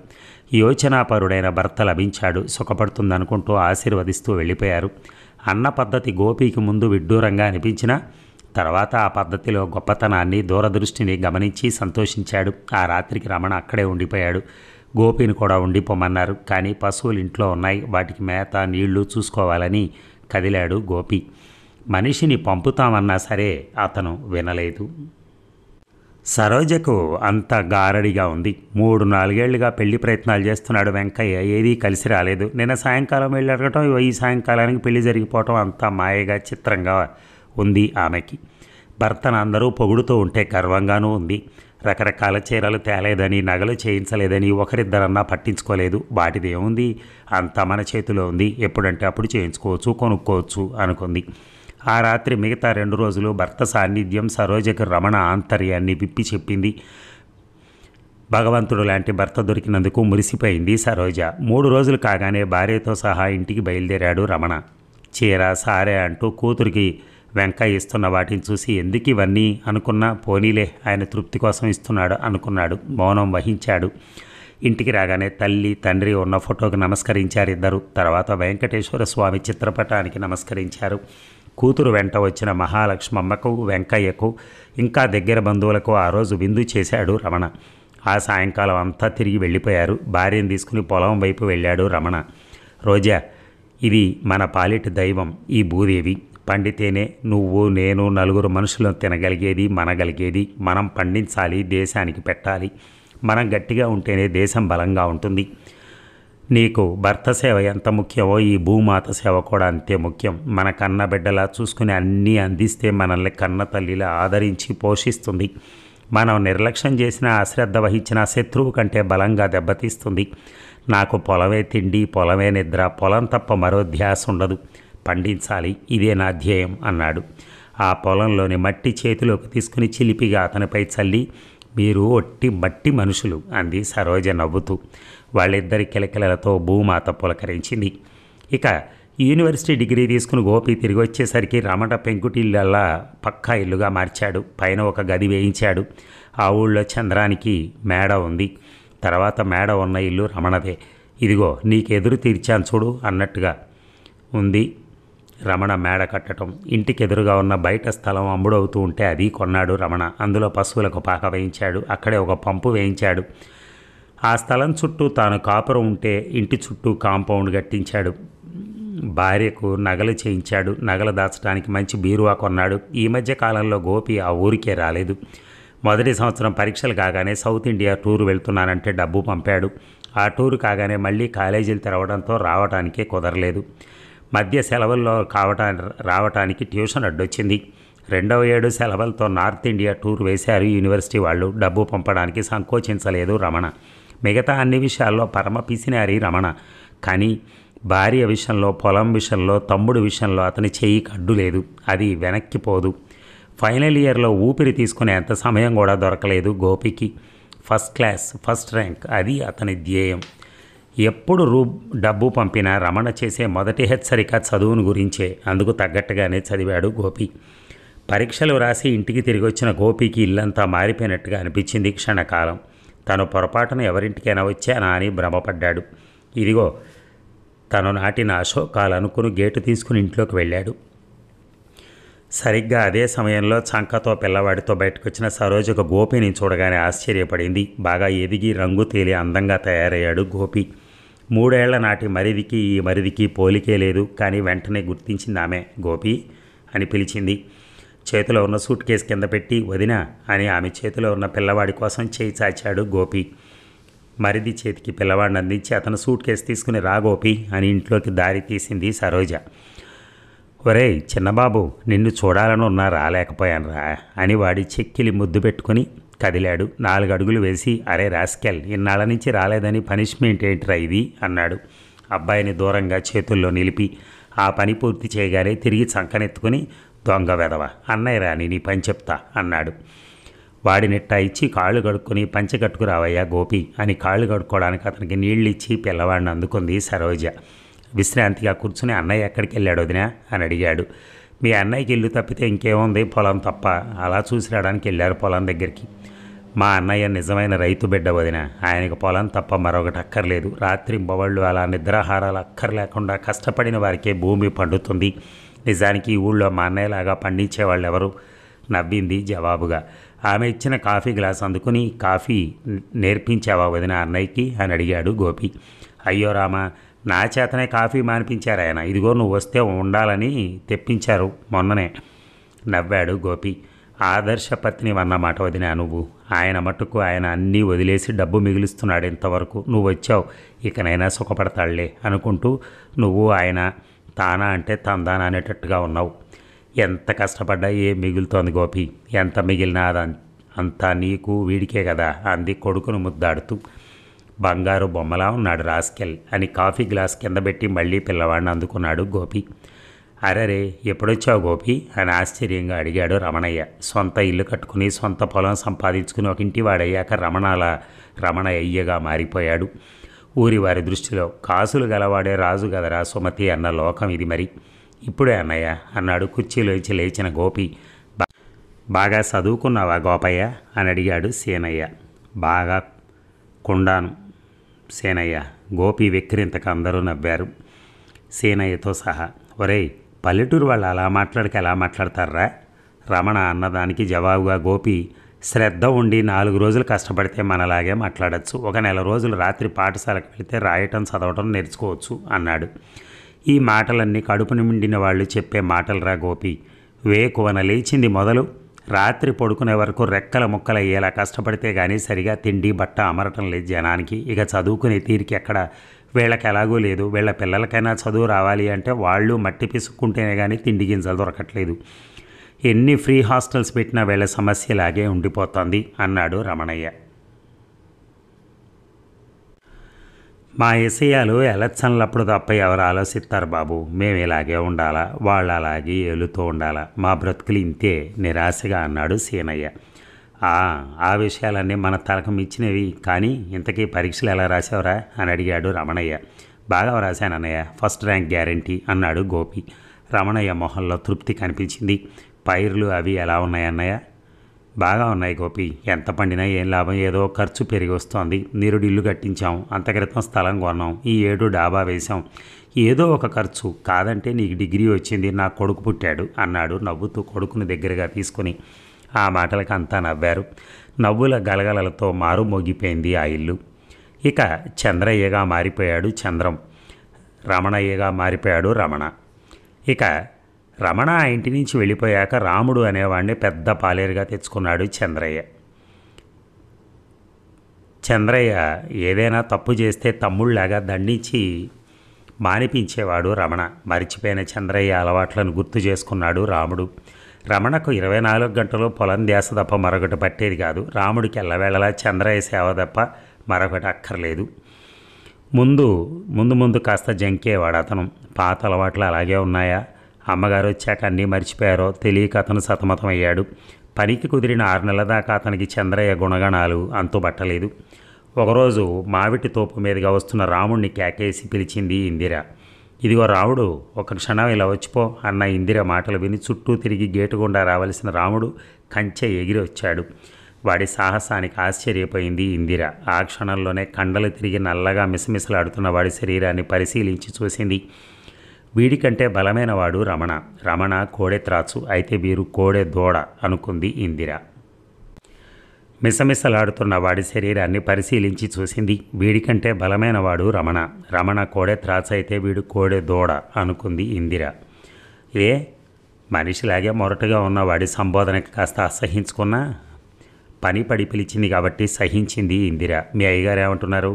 యోచనాపరుడైన భర్త లభించాడు. సుఖపడుతుందనుకుంటూ ఆశీర్వదిస్తూ వెళ్ళిపోయారు. అన్న పద్ధతి గోపికి ముందు విడ్డూరంగా అనిపించినా తర్వాత ఆ పద్ధతిలో గొప్పతనాన్ని, దూరదృష్టిని గమనించి సంతోషించాడు. ఆ రాత్రికి రమణ అక్కడే ఉండిపోయాడు. గోపిని కూడా ఉండిపోమన్నారు. కానీ పశువులు ఇంట్లో ఉన్నాయి, వాటికి మేత నీళ్లు చూసుకోవాలని కదిలాడు గోపి. మనిషిని పంపుతామన్నా సరే అతను వినలేదు. సరోజకు అంత గారడిగా ఉంది. 3-4 ఏళ్లుగా పెళ్లి ప్రయత్నాలు చేస్తున్నాడు వెంకయ్య, ఏదీ కలిసి రాలేదు. నిన్న సాయంకాలం వెళ్ళి అడగటం, ఈ సాయంకాలానికి పెళ్లి జరిగిపోవటం అంతా మాయగా చిత్రంగా ఉంది ఆమెకి. భర్తను అందరూ పొగుడుతూ ఉంటే గర్వంగానూ ఉంది. రకరకాల చీరలు తేలేదని, నగలు చేయించలేదని ఒకరిద్దరన్నా పట్టించుకోలేదు. వాటిదేముంది, అంతా మన చేతిలో ఉంది, ఎప్పుడంటే అప్పుడు చేయించుకోవచ్చు, కొనుక్కోవచ్చు అనుకుంది. ఆ రాత్రి మిగతా 2 రోజులు భర్త సాన్నిధ్యం సరోజకు రమణ ఆంతర్యాన్ని విప్పి చెప్పింది. భగవంతుడు లాంటి భర్త దొరికినందుకు మురిసిపోయింది సరోజ. 3 రోజులు కాగానే భార్యతో సహా ఇంటికి బయలుదేరాడు రమణ. చీర సారే అంటూ కూతురికి వెంకయ్య ఇస్తున్న వాటిని చూసి ఎందుకు ఇవన్నీ అనుకున్నా, పోనీలే ఆయన తృప్తి కోసం ఇస్తున్నాడు అనుకున్నాడు. మౌనం వహించాడు. ఇంటికి రాగానే తల్లి తండ్రి ఉన్న ఫోటోకి నమస్కరించారు ఇద్దరు. తర్వాత వెంకటేశ్వర స్వామి చిత్రపటానికి నమస్కరించారు. కూతురు వెంట వచ్చిన మహాలక్ష్మమ్మకు, వెంకయ్యకు, ఇంకా దగ్గర బంధువులకు ఆ రోజు విందు చేశాడు రమణ. ఆ సాయంకాలం అంతా తిరిగి వెళ్ళిపోయారు. భార్యను తీసుకుని పొలం వైపు వెళ్ళాడు రమణ. రోజా, ఇది మన పాలిటి దైవం, ఈ భూదేవి. పండితేనే నువ్వు నేను నలుగురు మనుషులను తినగలిగేది, మనగలిగేది. మనం పండించాలి, దేశానికి పెట్టాలి. మనం గట్టిగా ఉంటేనే దేశం బలంగా ఉంటుంది. నీకు భర్త సేవ ఎంత ముఖ్యమో ఈ భూమాత సేవ కూడా అంతే ముఖ్యం. మన కన్న బిడ్డలా చూసుకుని అన్నీ అందిస్తే మనల్ని కన్న తల్లిలా ఆదరించి పోషిస్తుంది. మనం నిర్లక్ష్యం చేసిన, అశ్రద్ధ వహించిన శత్రువు కంటే బలంగా దెబ్బతీస్తుంది. నాకు పొలమే తిండి, పొలమే నిద్ర, పొలం తప్ప మరో ధ్యాస ఉండదు. పండించాలి, ఇదే నా ధ్యేయం అన్నాడు. ఆ పొలంలోని మట్టి చేతిలోకి తీసుకుని చిలిపిగా అతనిపై చల్లి, మీరు ఒట్టి మట్టి మనుషులు అంది సరోజ నవ్వుతూ. వాళ్ళిద్దరి కిలకిలలతో భూమాత పులకరించింది. ఇక యూనివర్సిటీ డిగ్రీ తీసుకుని గోపి తిరిగి వచ్చేసరికి రమణ పెంకుటిల్లల్లా పక్కా ఇల్లుగా మార్చాడు. పైన ఒక గది వేయించాడు. ఆ ఊళ్ళో చంద్రానికి మేడ ఉంది. తర్వాత మేడ ఉన్న ఇల్లు రమణదే. ఇదిగో నీకెదురు తీర్చాను చూడు అన్నట్టుగా ఉంది రమణ మేడ కట్టడం. ఇంటికెదురుగా ఉన్న బయట స్థలం అమ్ముడవుతూ ఉంటే అది కొన్నాడు రమణ. అందులో పశువులకు పాక వేయించాడు. అక్కడే ఒక పంపు వేయించాడు. ఆ స్థలం చుట్టూ తాను కాపురం ఉంటే ఇంటి చుట్టూ కాంపౌండ్ కట్టించాడు. భార్యకు నగలు చేయించాడు. నగలు దాచడానికి మంచి బీరువా కొన్నాడు. ఈ మధ్య కాలంలో గోపి ఆ ఊరికే రాలేదు. మొదటి సంవత్సరం పరీక్షలు కాగానే సౌత్ ఇండియా టూర్ వెళ్తున్నానంటే డబ్బు పంపాడు. ఆ టూరు కాగానే మళ్ళీ కాలేజీలు తెరవడంతో రావడానికే కుదరలేదు. మధ్య సెలవుల్లో రావటానికి ట్యూషన్ అడ్డొచ్చింది. 2వ ఏడు సెలవులతో నార్త్ ఇండియా టూర్ వేశారు యూనివర్సిటీ వాళ్ళు. డబ్బు పంపడానికి సంకోచించలేదు రమణ. మిగతా అన్ని విషయాల్లో పరమ పిసినారి రమణ. కానీ భార్య విషయంలో, పొలం విషయంలో, తమ్ముడు విషయంలో అతని చెయ్యి కడ్డు లేదు. అది వెనక్కిపోదు. ఫైనల్ ఇయర్లో ఊపిరి తీసుకునే అంత సమయం కూడా దొరకలేదు గోపికి. ఫస్ట్ క్లాస్, ఫస్ట్ ర్యాంక్, అది అతని ధ్యేయం. ఎప్పుడు డబ్బు పంపినా రమణ చేసే మొదటి హెచ్చరిక చదువును గురించే. అందుకు తగ్గట్టుగానే చదివాడు గోపి. పరీక్షలు రాసి ఇంటికి తిరిగి వచ్చిన గోపికి ఇల్లంతా మారిపోయినట్టుగా అనిపించింది క్షణకాలం. తను పొరపాటున ఎవరింటికైనా వచ్చానా అని భ్రమపడ్డాడు. ఇదిగో తను నాటిన అశోకాలు అనుకుని గేటు తీసుకుని ఇంట్లోకి వెళ్ళాడు. సరిగ్గా అదే సమయంలో చంకతో పిల్లవాడితో బయటకొచ్చిన సరోజ గోపిని చూడగానే ఆశ్చర్యపడింది. బాగా ఎదిగి రంగు తేలి అందంగా తయారయ్యాడు గోపి. 3 ఏళ్ల నాటి మరిదికి ఈ మరిదికి పోలికే లేదు. కానీ వెంటనే గుర్తించింది ఆమె. గోపి అని పిలిచింది. చేతిలో ఉన్న సూట్ కేసు కింద పెట్టి వదినా అని ఆమె చేతిలో ఉన్న పిల్లవాడి కోసం చేయి చాచాడు గోపి. మరిది చేతికి పిల్లవాడిని అందించి అతను సూట్ కేసు తీసుకుని రా గోపి అని ఇంట్లోకి దారి తీసింది సరోజ. ఒరేయ్ చిన్నబాబు, నిన్ను చూడాలని ఉన్నా రాలేకపోయాను రా అని వాడి చెక్కిలి ముద్దు పెట్టుకుని కదిలాడు. 4 అడుగులు వేసి అరే రాస్కెల్, ఇన్నాళ్ళ నుంచి రాలేదని పనిష్మెంట్ ఏంట్రా ఇది అన్నాడు. అబ్బాయిని దూరంగా చేతుల్లో నిలిపి ఆ పని పూర్తి చేయగానే తిరిగి చంకనెత్తుకుని దొంగ వెదవ, అన్నయ్య రాని నీ పని చెప్తా అన్నాడు. వాడినిట్టా ఇచ్చి కాళ్ళు కడుక్కొని పంచె కట్టుకురావయ్యా గోపి అని కాళ్ళు కడుక్కోవడానికి అతనికి నీళ్ళు ఇచ్చి పిల్లవాడిని అందుకుంది సరోజ. విశ్రాంతిగా కూర్చుని అన్నయ్య ఎక్కడికి వెళ్ళాడు వదినా అని అడిగాడు. మీ అన్నయ్యకి ఇల్లు తప్పితే ఇంకేముంది, పొలం తప్ప. అలా చూసి రావడానికి వెళ్ళారు పొలం దగ్గరికి. మా అన్నయ్య నిజమైన రైతు బిడ్డ వదిన. ఆయనకు పొలం తప్ప మరొకటి అక్కర్లేదు. రాత్రి బొవళ్ళు అలా నిద్రాహారాలు అక్కర్లేకుండా కష్టపడిన వారికే భూమి పండుతుంది. నిజానికి ఈ ఊళ్ళో మా అన్నయ్యలాగా పండించేవాళ్ళు ఎవరు? నవ్వింది జవాబుగా. ఆమె ఇచ్చిన కాఫీ గ్లాస్ అందుకుని కాఫీ నేర్పించావా వదిన అన్నయ్యకి అని అడిగాడు గోపి. అయ్యో రామా, నా చేతనే కాఫీ మానిపించారు ఆయన. ఇదిగో నువ్వు వస్తే ఉండాలని తెప్పించారు మొన్ననే నవ్వాడు గోపి. ఆదర్శ పత్ని అన్నమాట వదినా నువ్వు. ఆయన మట్టుకు ఆయన అన్నీ వదిలేసి డబ్బు మిగులుస్తున్నాడు ఇంతవరకు. నువ్వు వచ్చావు, ఇకనైనా సుఖపడతాడులే అనుకుంటూ నువ్వు ఆయన తానా అంటే తందానా అనేటట్టుగా ఉన్నావు. ఎంత కష్టపడ్డా ఏం మిగులుతోంది గోపి? ఎంత మిగిలినా అంతా నీకు వీడికే కదా అంది కొడుకును ముద్దాడుతూ. బంగారు బొమ్మలా ఉన్నాడు రాస్కెల్ అని కాఫీ గ్లాస్ కింద పెట్టి మళ్ళీ పిల్లవాడిని అందుకున్నాడు గోపి. అరెరే, ఎప్పుడొచ్చావు గోపి అని ఆశ్చర్యంగా అడిగాడు రమణయ్య. సొంత ఇల్లు కట్టుకుని సొంత పొలం సంపాదించుకుని ఒక ఇంటి వాడయ్యాక రమణ అయ్యగా మారిపోయాడు. ఊరి వారి దృష్టిలో కాసులు గలవాడే రాజు గదరా సుమతి అన్న లోకం ఇది. మరి ఇప్పుడే అన్నయ్య అన్నాడు కుర్చీలోంచి లేచిన గోపి. బాగా చదువుకున్నావా గోపయ్య అని అడిగాడు సేనయ్య. బాగా కుండాను సేనయ్య. గోపి వెక్కిరింతకు అందరూ నవ్వారు, సేనయ్యతో సహా. ఒరేయ్, పల్లెటూరు వాళ్ళు అలా మాట్లాడక ఎలా మాట్లాడతారా? రమణ అన్నదానికి జవాబుగా గోపి, శ్రద్ధ ఉండి 4 రోజులు కష్టపడితే మనలాగే మాట్లాడచ్చు. ఒక నెల రోజులు రాత్రి పాఠశాలకు వెళితే రాయటం చదవటం నేర్చుకోవచ్చు అన్నాడు. ఈ మాటలన్నీ కడుపు నిండిన వాళ్ళు చెప్పే మాటలరా గోపి. వేకువన లేచింది మొదలు రాత్రి పడుకునే వరకు రెక్కల ముక్కలు అయ్యేలా కష్టపడితే కానీ సరిగా తిండి బట్ట అమరటం లేదు జనానికి. ఇక చదువుకునే తీరికి ఎక్కడ? వీళ్ళకి ఎలాగూ లేదు. వీళ్ళ పిల్లలకైనా చదువు రావాలి అంటే వాళ్ళు మట్టి పిసుక్కుంటేనే కానీ తిండి గింజలు దొరకట్లేదు. ఎన్ని ఫ్రీ హాస్టల్స్ పెట్టినా వీళ్ళ సమస్యలాగే ఉండిపోతుంది అన్నాడు రమణయ్య. మా ఎసయాలు ఎలక్షన్లప్పుడు తప్ప ఎవరు ఆలోచిస్తారు బాబు? మేము ఇలాగే ఉండాలా, వాళ్ళు అలాగే ఏలుతూ ఉండాలా, మా బ్రతుకులు ఇంతే నిరాశగా అన్నాడు సీనయ్య. ఆ విషయాలన్నీ మన తలకు మిచ్చినవి. కానీ ఇంతకీ పరీక్షలు ఎలా రాసావురా అని అడిగాడు రమణయ్య. బాగా రాశానన్నయ్య, ఫస్ట్ ర్యాంక్ గ్యారంటీ అన్నాడు గోపి. రమణయ్య మొహంలో తృప్తి కనిపించింది. పైర్లు అవి ఎలా ఉన్నాయన్నయ్య? బాగా ఉన్నాయి గోపి. ఎంత పండినా ఏం లాభం, ఏదో ఖర్చు పెరిగి వస్తోంది. నిరుడు ఇల్లు కట్టించాం, అంత క్రితం స్థలం కొన్నాం, ఈ ఏడు డాబా వేశాం. ఏదో ఒక ఖర్చు. కాదంటే నీకు డిగ్రీ వచ్చింది, నా కొడుకు పుట్టాడు అన్నాడు నవ్వుతూ కొడుకుని దగ్గరగా తీసుకుని. ఆ మాటలకు అంతా నవ్వారు. నవ్వుల గలగలలతో మారు మోగిపోయింది ఆ ఇల్లు. ఇక చంద్రయ్యగా మారిపోయాడు చంద్రం, రమణయ్యగా మారిపోయాడు రమణ. ఇక రమణ ఆ ఇంటి నుంచి వెళ్ళిపోయాక రాముడు అనేవాడిని పెద్ద పాలేరుగా తెచ్చుకున్నాడు చంద్రయ్య. చంద్రయ్య ఏదైనా తప్పు చేస్తే తమ్ముళ్లాగా దండించి మానిపించేవాడు రమణ. మరిచిపోయిన చంద్రయ్య అలవాట్లను గుర్తు చేసుకున్నాడు రాముడు. రమణకు 24 గంటలు పొలం ధ్యాస తప్ప మరొకటి పట్టేది కాదు. రాముడికి ఎల్లవేళలా చంద్రయ్య సేవ తప్ప మరొకటి అక్కర్లేదు. ముందు కాస్త జంకేవాడు అతను. పాత అలవాట్లు అలాగే ఉన్నాయా? అమ్మగారు వచ్చాక అన్నీ మర్చిపోయారో తెలియక అతను సతమతమయ్యాడు. పనికి కుదిరిన 6 నెలల దాకా అతనికి చంద్రయ్య గుణగణాలు అంతుబట్టలేదు. ఒకరోజు మావిటి తోపు మీదుగా వస్తున్న రాముడిని కేకేసి పిలిచింది ఇందిర. ఇదిగో రాముడు, ఒక క్షణం ఇలా వచ్చిపో అన్న ఇందిర మాటలు విని చుట్టూ తిరిగి గేటు గుండా రావలసిన రాముడు కంచె ఎగిరి వచ్చాడు. వాడి సాహసానికి ఆశ్చర్యపోయింది ఇందిర. ఆ క్షణంలోనే కండలు తిరిగి నల్లగా మిసమిసలాడుతున్న వాడి శరీరాన్ని పరిశీలించి చూసింది. వీడికంటే బలమైన వాడు రమణ. రమణ కోడె త్రాచు, అయితే వీరు కోడె దూడ అనుకుంది ఇందిర. మిసమిసలాడుతున్న వాడి శరీరాన్ని పరిశీలించి చూసింది. వీడికంటే బలమైన వాడు రమణ. రమణ కోడె త్రాచు, అయితే వీడు కోడె దూడ అనుకుంది ఇందిర. ఏ మనిషిలాగే మొరటుగా ఉన్న వాడి సంబోధనకి కాస్త అసహించుకున్నా పని పడి పిలిచింది కాబట్టి సహించింది ఇందిర. మీ అయ్యగారు ఏమంటున్నారు?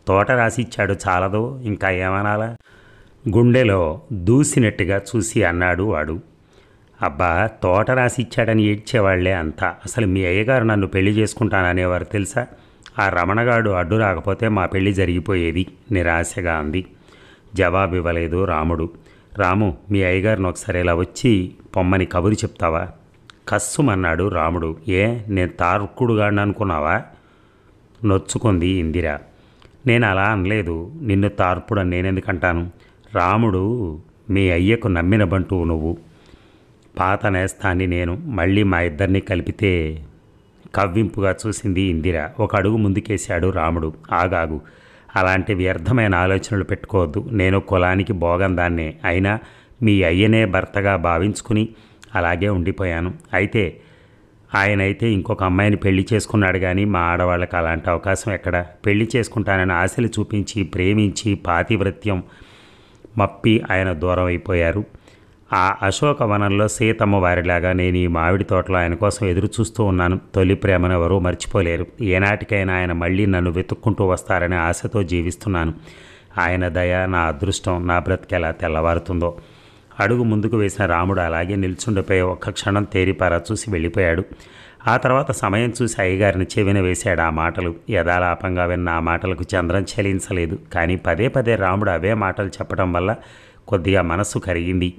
తోట రాసిచ్చాడు చాలదో ఇంకా ఏమనాలా? గుండెలో దూసినట్టుగా చూసి అన్నాడు వాడు. అబ్బా, తోట రాసిచ్చాడని ఏడ్చేవాళ్లే అంతా. అసలు మీ అయ్యగారు నన్ను పెళ్లి చేసుకుంటాననేవారు తెలుసా? ఆ రమణగాడు అడ్డు రాకపోతే మా పెళ్లి జరిగిపోయేది నిరాశగా అంది. జవాబు ఇవ్వలేదు రాముడు. రాము, మీ అయ్యగారిని ఒకసారి ఇలా వచ్చి పొమ్మని కబురు చెప్తావా? కస్సుమన్నాడు రాముడు. ఏ, నేను తార్కుడుగాడిని అనుకున్నావా? నొచ్చుకుంది ఇందిర. నేను అలా అనలేదు. నిన్ను తార్పుడని నేనెందుకంటాను? రాముడు, మీ అయ్యకు నమ్మిన బంటువు నువ్వు. పాత నేస్తాన్ని నేను. మళ్ళీ మా ఇద్దరిని కలిపితే కవ్వింపుగా చూసింది ఇందిర. ఒక అడుగు ముందుకేశాడు రాముడు. ఆగాగు, అలాంటి వ్యర్థమైన ఆలోచనలు పెట్టుకోవద్దు. నేను కులానికి బోగందాన్నే. అయినా మీ అయ్యనే భర్తగా భావించుకుని అలాగే ఉండిపోయాను. అయితే ఆయనైతే ఇంకొక అమ్మాయిని పెళ్లి చేసుకున్నాడు, కానీ మా ఆడవాళ్ళకి అలాంటి అవకాశం ఎక్కడ? పెళ్లి చేసుకుంటానని ఆశలు చూపించి ప్రేమించి పాతివ్రత్యం మప్పి ఆయన దూరం అయిపోయారు. ఆ అశోకవనంలో సీతమ్మ వారిలాగా నేను ఈ మామిడి తోటలో ఆయన కోసం ఎదురు చూస్తూ ఉన్నాను. తొలి ప్రేమను ఎవరూ మర్చిపోలేరు. ఏనాటికైనా ఆయన మళ్ళీ నన్ను వెతుక్కుంటూ వస్తారనే ఆశతో జీవిస్తున్నాను. ఆయన దయ నా అదృష్టం. నా బ్రతికెలా తెల్లవారుతుందో. అడుగు ముందుకు వేసిన రాముడు అలాగే నిల్చుండిపోయి ఒక్క క్షణం తేరిపారా చూసి వెళ్ళిపోయాడు. ఆ తర్వాత సమయం చూసి అయ్యగారిని చెవిన వేశాడు ఆ మాటలు. యథాలాపంగా విన్న ఆ మాటలకు చంద్రం చలించలేదు. కానీ పదే పదే రాముడు అవే మాటలు చెప్పడం వల్ల కొద్దిగా మనస్సు కరిగింది.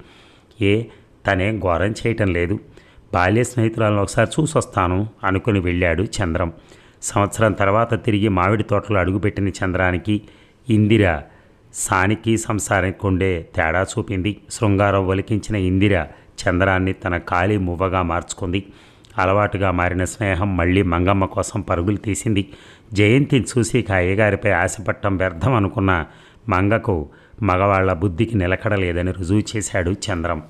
తనేం ఘోరం చేయటం లేదు. బాల్య స్నేహితులను ఒకసారి చూసొస్తాను అనుకుని వెళ్ళాడు చంద్రం. సంవత్సరం తర్వాత తిరిగి మామిడి తోటలో అడుగుపెట్టిన చంద్రానికి ఇందిర సానికి సంసారానికి ఉండే తేడా చూపింది. శృంగారం ఒలికించిన ఇందిర చంద్రాన్ని తన ఖాళీ మువ్వగా మార్చుకుంది. అలవాటుగా మారిన స్నేహం మళ్ళీ మంగమ్మ కోసం పరుగులు తీసింది. జయంతిని చూసి అయ్యగారిపై ఆశపట్టం వ్యర్థం అనుకున్న మంగకు మగవాళ్ల బుద్ధికి నిలకడలేదని రుజువు చేశాడు చంద్రం.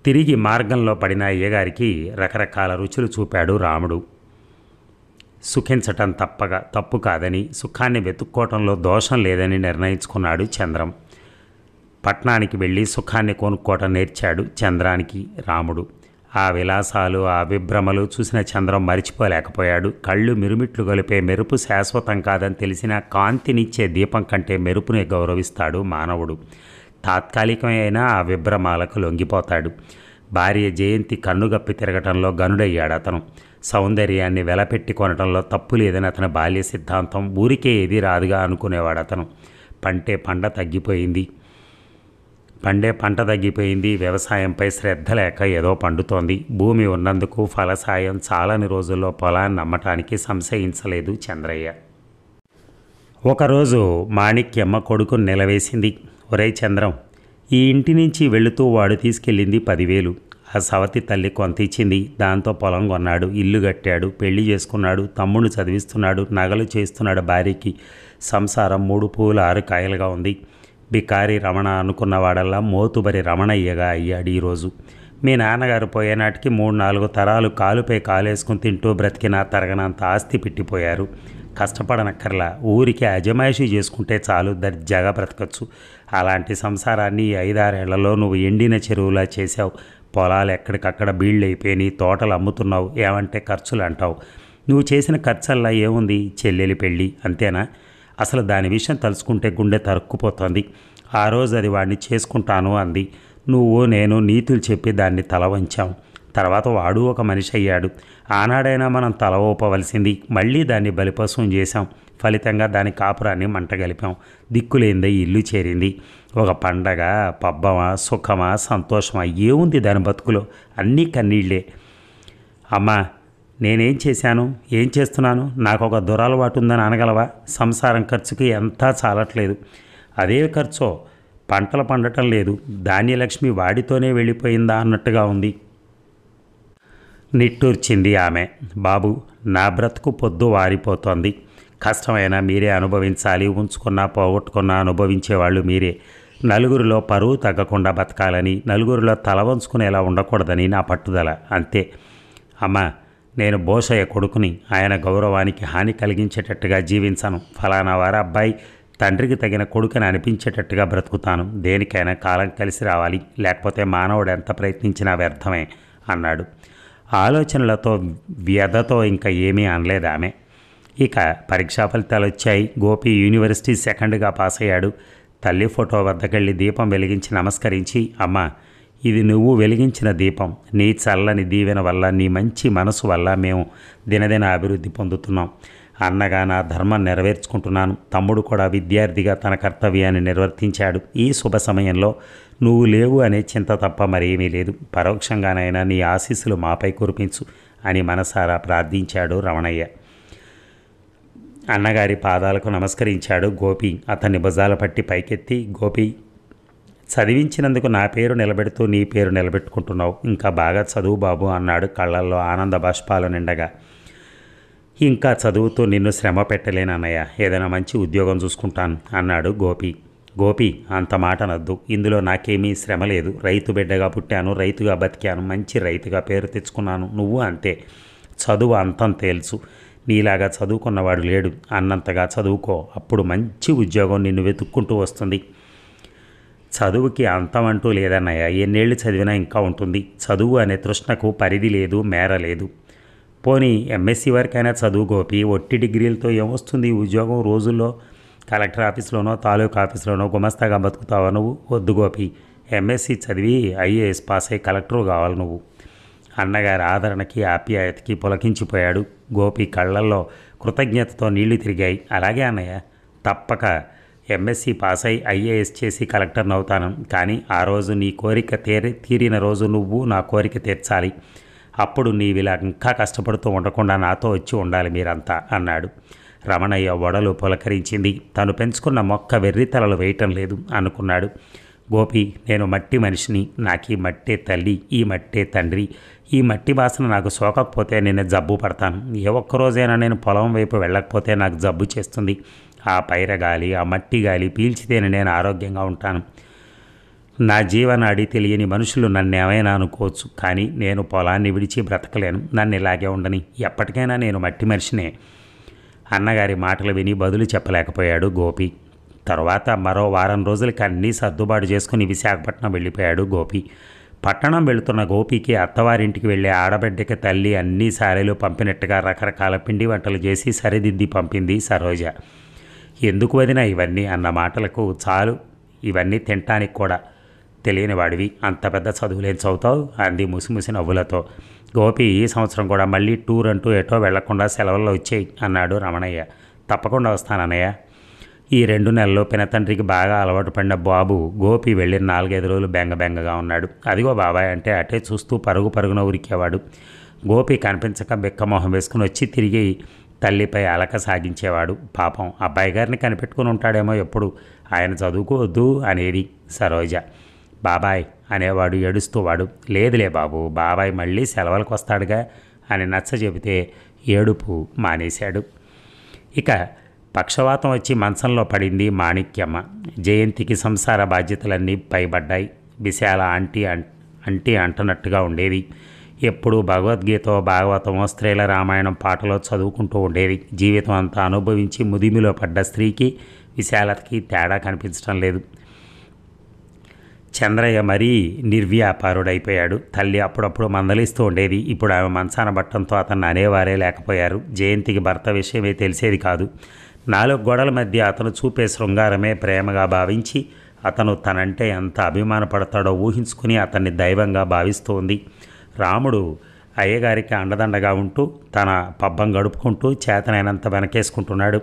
తిరిగి మార్గంలో పడిన అయ్యగారికి రకరకాల రుచులు చూపాడు రాముడు. సుఖించటం తప్పు కాదని, సుఖాన్ని వెతుక్కోవటంలో దోషం లేదని నిర్ణయించుకున్నాడు చంద్రం. పట్నానికి వెళ్ళి సుఖాన్ని కొనుక్కోవటం నేర్చాడు చంద్రానికి రాముడు. ఆ విలాసాలు, ఆ విభ్రమలు చూసిన చంద్రం మరిచిపోలేకపోయాడు. కళ్ళు మిరుమిట్లు గొలిపే మెరుపు శాశ్వతం కాదని తెలిసిన కాంతినిచ్చే దీపం కంటే మెరుపుని గౌరవిస్తాడు మానవుడు. తాత్కాలికమైన ఆ విభ్రమాలకు లొంగిపోతాడు. భార్య జయంతి కన్నుగప్పి తిరగటంలో గనుడయ్యాడు అతను. సౌందర్యాన్ని వెలపెట్టి కొనటంలో తప్పు లేదని అతని బాల్య సిద్ధాంతం. ఊరికే ఏది రాదుగా అనుకునేవాడు అతను. పండే పంట తగ్గిపోయింది. వ్యవసాయంపై శ్రద్ధ లేక ఏదో పండుతోంది. భూమి ఉన్నందుకు ఫలసాయం చాలని రోజుల్లో పొలాన్ని అమ్మటానికి సంశయించలేదు చంద్రయ్య. ఒకరోజు మాణిక్యమ్మ కొడుకుని నిలవేసింది. ఒరే చంద్రం, ఈ ఇంటి నుంచి వెళుతూ వాడు తీసుకెళ్ళింది 10,000. ఆ సవతి తల్లి కొంత ఇచ్చింది. దాంతో పొలం కొన్నాడు, ఇల్లు కట్టాడు, పెళ్లి చేసుకున్నాడు, తమ్ముడు చదివిస్తున్నాడు, నగలు చేస్తున్నాడు. భార్యకి సంసారం 3 పూలు 6 కాయలుగా ఉంది. బికారి రమణ అనుకున్నవాడల్లా మోతుబరి రమణయ్యగా అయ్యాడు ఈరోజు. మీ నాన్నగారు పోయేనాటికి 3-4 తరాలు కాలుపై కాలేసుకుని తింటూ బ్రతికినా తరగనంత ఆస్తి పెట్టిపోయారు. కష్టపడనక్కర్లా, ఊరికి అజమాయిషీ చేసుకుంటే చాలు, దర్జాగా బ్రతకచ్చు. అలాంటి సంసారాన్ని 5-6 ఏళ్లలో నువ్వు ఎండిన చెరువులా చేశావు. పొలాలు ఎక్కడికక్కడ బీళ్ళైపోయి తోటలు అమ్ముతున్నావు. ఏమంటే ఖర్చులు అంటావు. నువ్వు చేసిన ఖర్చల్లా ఏముంది? చెల్లెలి పెళ్ళి అంతేనా? అసలు దాని విషయం తలుచుకుంటే గుండె తరుక్కుపోతుంది. ఆ రోజు అది వాడిని చేసుకుంటాను అంది. నువ్వు నేను నీతులు చెప్పి దాన్ని తల వంచాం. తర్వాత వాడు ఒక మనిషి అయ్యాడు. ఆనాడైనా మనం తల ఊపవలసింది. మళ్ళీ దాన్ని బలిపశువం చేశాం. ఫలితంగా దాని కాపురాన్ని మంటగలిపాం. దిక్కులేందే ఇల్లు చేరింది. ఒక పండగ, పబ్బమా, సుఖమా, సంతోషమా ఏముంది దాని బతుకులో? అన్నీ కన్నీళ్లే. అమ్మా, నేనేం చేశాను, ఏం చేస్తున్నాను? నాకు ఒక దురలవాటు ఉందని అనగలవా? సంసారం ఖర్చుకి ఎంతా చాలట్లేదు. అదే ఖర్చో పంటలు పండటం లేదు. ధాన్యలక్ష్మి వాడితోనే వెళ్ళిపోయిందా అన్నట్టుగా ఉంది. నిట్టూర్చింది ఆమె. బాబు, నా బ్రతుకు పొద్దు వారిపోతోంది. కష్టమైనా మీరే అనుభవించాలి, ఉంచుకున్నా పోగొట్టుకున్నా అనుభవించేవాళ్ళు మీరే. నలుగురిలో పరువు తగ్గకుండా బతకాలని, నలుగురిలో తల వంచుకునేలా ఉండకూడదని నా పట్టుదల, అంతే. అమ్మా, నేను బోషయ్య కొడుకుని. ఆయన గౌరవానికి హాని కలిగించేటట్టుగా జీవించను. ఫలానా వారి అబ్బాయి తండ్రికి తగిన కొడుకుని అనిపించేటట్టుగా బ్రతుకుతాను. దేనికైనా కాలం కలిసి రావాలి, లేకపోతే మానవుడు ఎంత ప్రయత్నించినా వ్యర్థమే అన్నాడు. ఆలోచనలతో వ్యధతో ఇంకా ఏమీ అనలేదు ఆమె. ఇక పరీక్షా ఫలితాలు వచ్చాయి. గోపి యూనివర్సిటీ సెకండ్గా పాస్ అయ్యాడు. తల్లి ఫోటో వద్దకెళ్ళి దీపం వెలిగించి నమస్కరించి, అమ్మా, ఇది నువ్వు వెలిగించిన దీపం. నీ చల్లని దీవెన వల్ల, నీ మంచి మనసు వల్ల మేము దినదిన అభివృద్ధి పొందుతున్నాం. అన్నగా నా ధర్మం నెరవేర్చుకుంటున్నాను. తమ్ముడు కూడా విద్యార్థిగా తన కర్తవ్యాన్ని నిర్వర్తించాడు. ఈ శుభ సమయంలో నువ్వు లేవు అనే చింత తప్ప మరేమీ లేదు. పరోక్షంగానైనా నీ ఆశీస్సులు మాపై కురిపించు అని మనసారా ప్రార్థించాడు రమణయ్య. అన్నగారి పాదాలకు నమస్కరించాడు గోపి. అతన్ని భుజాల పట్టి పైకెత్తి, గోపి, చదివించినందుకు నా పేరు నిలబెడుతూ నీ పేరు నిలబెట్టుకుంటున్నావు. ఇంకా బాగా చదువు బాబు అన్నాడు కళ్ళల్లో ఆనంద బాష్పాలు నిండగా. ఇంకా చదువుతూ నిన్ను శ్రమ పెట్టలేనన్నయ్య. ఏదైనా మంచి ఉద్యోగం చూసుకుంటాను అన్నాడు గోపి. గోపి, అంత మాట నద్దు. ఇందులో నాకేమీ శ్రమ లేదు. రైతు బిడ్డగా పుట్టాను, రైతుగా బతికాను, మంచి రైతుగా పేరు తెచ్చుకున్నాను. నువ్వు అంతే. చదువు అంతం తేల్చు. నీలాగా చదువుకున్నవాడు లేడు. అన్నంతగా చదువుకో, అప్పుడు మంచి ఉద్యోగం నిన్ను వెతుక్కుంటూ వస్తుంది. చదువుకి అంతం అంటూ లేదన్నయ్య. ఎన్నేళ్ళు చదివినా ఇంకా ఉంటుంది. చదువు అనే తృష్ణకు పరిధి లేదు, మేర లేదు. పోనీ ఎంఎస్సీ వరకైనా చదువు గోపి. ఒట్టి డిగ్రీలతో ఏమొస్తుంది ఉద్యోగం? రోజుల్లో కలెక్టర్ ఆఫీస్లోనో తాలూకా ఆఫీస్లోనో గుమస్తాగా బతుకుతావా నువ్వు? వద్దు గోపి. ఎంఎస్సీ చదివి ఐఏఎస్ పాస్ అయ్యి కలెక్టరు కావాలి నువ్వు. అన్నగారి ఆదరణకి ఆప్యాయతకి పులకించిపోయాడు. గోపి కళ్ళల్లో కృతజ్ఞతతో నీళ్లు తిరిగాయి. అలాగే అన్నయ్య, తప్పక ఎంఎస్సీ పాస్ అయి ఐఏఎస్ చేసి కలెక్టర్ని అవుతాను. కానీ ఆ రోజు నీ కోరిక తీరిన రోజు నువ్వు నా కోరిక తీర్చాలి. అప్పుడు నీవిలా ఇంకా కష్టపడుతూ ఉండకుండా నాతో వచ్చి ఉండాలి మీరంతా అన్నాడు. రమణయ్య ఒడలు పులకరించింది. తను పెంచుకున్న మొక్క వెర్రితలలు వేయటం లేదు అనుకున్నాడు. గోపి, నేను మట్టి మనిషిని. నాకు ఈ మట్టే తల్లి, ఈ మట్టే తండ్రి. ఈ మట్టి వాసన నాకు సోకకపోతే నేను జబ్బు పడతాను. ఏ ఒక్కరోజైనా నేను పొలం వైపు వెళ్ళకపోతే నాకు జబ్బు చేస్తుంది. ఆ పైర గాలి, ఆ మట్టి గాలి పీల్చితేనే నేను ఆరోగ్యంగా ఉంటాను. నా జీవనాడి తెలియని మనుషులు నన్ను ఏమైనా అనుకోవచ్చు, కానీ నేను పొలాన్ని విడిచి బ్రతకలేను. నన్ను ఇలాగే ఉండని. ఎప్పటికైనా నేను మట్టి మనిషినే. అన్నగారి మాటలు విని బదులు చెప్పలేకపోయాడు గోపి. తర్వాత మరో వారం రోజులకి అన్నీ సర్దుబాటు చేసుకుని విశాఖపట్నం వెళ్ళిపోయాడు గోపి. పట్టణం వెళుతున్న గోపికి అత్తవారింటికి వెళ్ళే ఆడబిడ్డకి తల్లి అన్నీ సారెలు పంపినట్టుగా రకరకాల పిండి వంటలు చేసి సరిదిద్ది పంపింది సరోజ. ఎందుకు వదినా ఇవన్నీ అన్న మాటలకు, చాలు ఇవన్నీ తినటానికి కూడా తెలియని వాడివి, అంత పెద్ద చదువులేని చదువుతావు అంది ముసిముసి నవ్వులతో. గోపి, ఈ సంవత్సరం కూడా మళ్ళీ టూర్ అంటూ ఎటో వెళ్లకుండా సెలవుల్లో వచ్చేయి అన్నాడు రమణయ్య. తప్పకుండా వస్తానన్నయ్య. ఈ 2 నెలల్లో పినతండ్రికి బాగా అలవాటు పడిన బాబు గోపి వెళ్ళిన 4-5 రోజులు బెంగబెంగగా ఉన్నాడు. అదిగో బాబాయ్ అంటే అటే చూస్తూ పరుగున ఉరికేవాడు. గోపి కనిపించక బిక్కమొహం వేసుకుని వచ్చి తిరిగి తల్లిపై అలక సాగించేవాడు. పాపం అబ్బాయి గారిని కనిపెట్టుకుని ఉంటాడేమో ఎప్పుడు. ఆయన చదువుకోవద్దు అనేది సరోజ. బాబాయ్ అనేవాడు ఏడుస్తూవాడు. లేదులే బాబు, బాబాయ్ మళ్ళీ సెలవులకు వస్తాడుగా అని నచ్చ చెబితే ఏడుపు మానేశాడు. ఇక పక్షవాతం వచ్చి మంచంలో పడింది మాణిక్యమ్మ. జయంతికి సంసార బాధ్యతలన్నీ పైబడ్డాయి. విశాల అంటీ అంటనట్టుగా ఉండేది. ఎప్పుడూ భగవద్గీత, భాగవతమో, స్త్రీల రామాయణం పాటలో చదువుకుంటూ ఉండేది. జీవితం అంతా అనుభవించి ముదిమిలో పడ్డ స్త్రీకి విశాలతకి తేడా కనిపించడం లేదు. చంద్రయ్య మరీ నిర్వ్యాపారుడైపోయాడు. తల్లి అప్పుడప్పుడు మందలిస్తూ ఉండేది. ఇప్పుడు ఆమె మంచాన పట్టడంతో అతన్ని అనేవారే లేకపోయారు. జయంతికి భర్త విషయమే తెలిసేది కాదు. 4 గోడల మధ్య అతను చూపే శృంగారమే ప్రేమగా భావించి అతను తనంటే ఎంత అభిమానపడతాడో ఊహించుకుని అతన్ని దైవంగా భావిస్తోంది. రాముడు అయ్యగారికి అండదండగా ఉంటూ తన పబ్బం గడుపుకుంటూ చేతనైనంత వెనకేసుకుంటున్నాడు.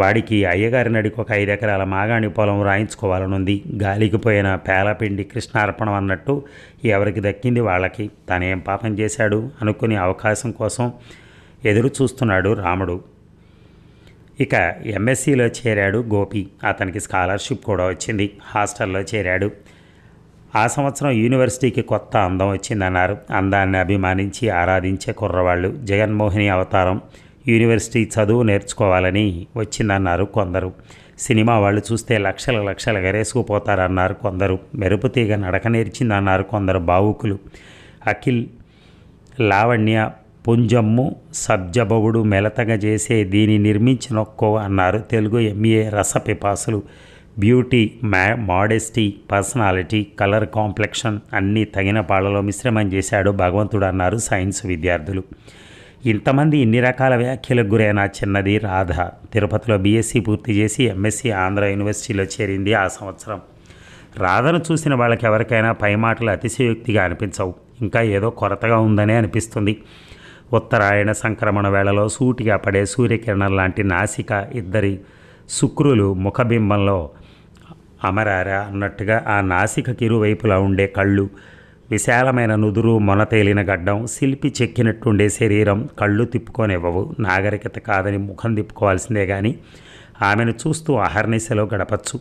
వాడికి అయ్యగారి నడికి ఒక 5 ఎకరాల మాగాణి పొలం రాయించుకోవాలనుంది. గాలికి పోయిన పేలపిండి కృష్ణార్పణం అన్నట్టు ఎవరికి దక్కింది వాళ్ళకి. తనేం పాపం చేశాడు అనుకుని అవకాశం కోసం ఎదురు చూస్తున్నాడు రాముడు. ఇక ఎంఎస్సీలో చేరాడు గోపి. అతనికి స్కాలర్షిప్ కూడా వచ్చింది. హాస్టల్లో చేరాడు. ఆ సంవత్సరం యూనివర్సిటీకి కొత్త అందం వచ్చిందన్నారు. అందాన్ని అభిమానించి ఆరాధించే కుర్రవాళ్ళు. జగన్మోహిని అవతారం యూనివర్సిటీ చదువు నేర్చుకోవాలని వచ్చిందన్నారు కొందరు. సినిమా వాళ్ళు చూస్తే లక్షల లక్షలు ఎగరేసుకుపోతారన్నారు కొందరు. మెరుపుతీగ నడక నేర్చిందన్నారు కొందరు భావుకులు. అఖిల్ లావణ్య పుంజమ్ము సబ్జబవుడు మెలతగ చేసే దీని నిర్మించినొక్కో అన్నారు తెలుగు ఎంఏ రసపిపాసులు. Beauty, modesty, personality, colour complexion అన్నీ తగిన పాళ్ళలో మిశ్రమం చేశాడు భగవంతుడు అన్నారు సైన్స్ విద్యార్థులు. ఇంతమంది ఇన్ని రకాల వ్యాఖ్యలకు గురైన చిన్నది రాధ. తిరుపతిలో బీఎస్సీ పూర్తి చేసి ఎంఎస్సీ ఆంధ్ర యూనివర్సిటీలో చేరింది ఆ సంవత్సరం. రాధను చూసిన వాళ్ళకి ఎవరికైనా పై మాటలు అతిశయోక్తిగా అనిపించవు. ఇంకా ఏదో కొరతగా ఉందనే అనిపిస్తుంది. ఉత్తరాయణ సంక్రమణ వేళలో సూటిగా పడే సూర్యకిరణం లాంటి నాసిక ఇద్దరి శుక్రులు ముఖబింబంలో అమరారా అన్నట్టుగా ఆ నాసికకి ఇరువైపులా ఉండే కళ్ళు, విశాలమైన నుదురు, మొనతేలిన గడ్డం, శిల్పి చెక్కినట్టుండే శరీరం కళ్ళు తిప్పుకోనివ్వవు. నాగరికత కాదని ముఖం తిప్పుకోవాల్సిందే కానీ ఆమెను చూస్తూ అహర్నిశలో గడపచ్చు.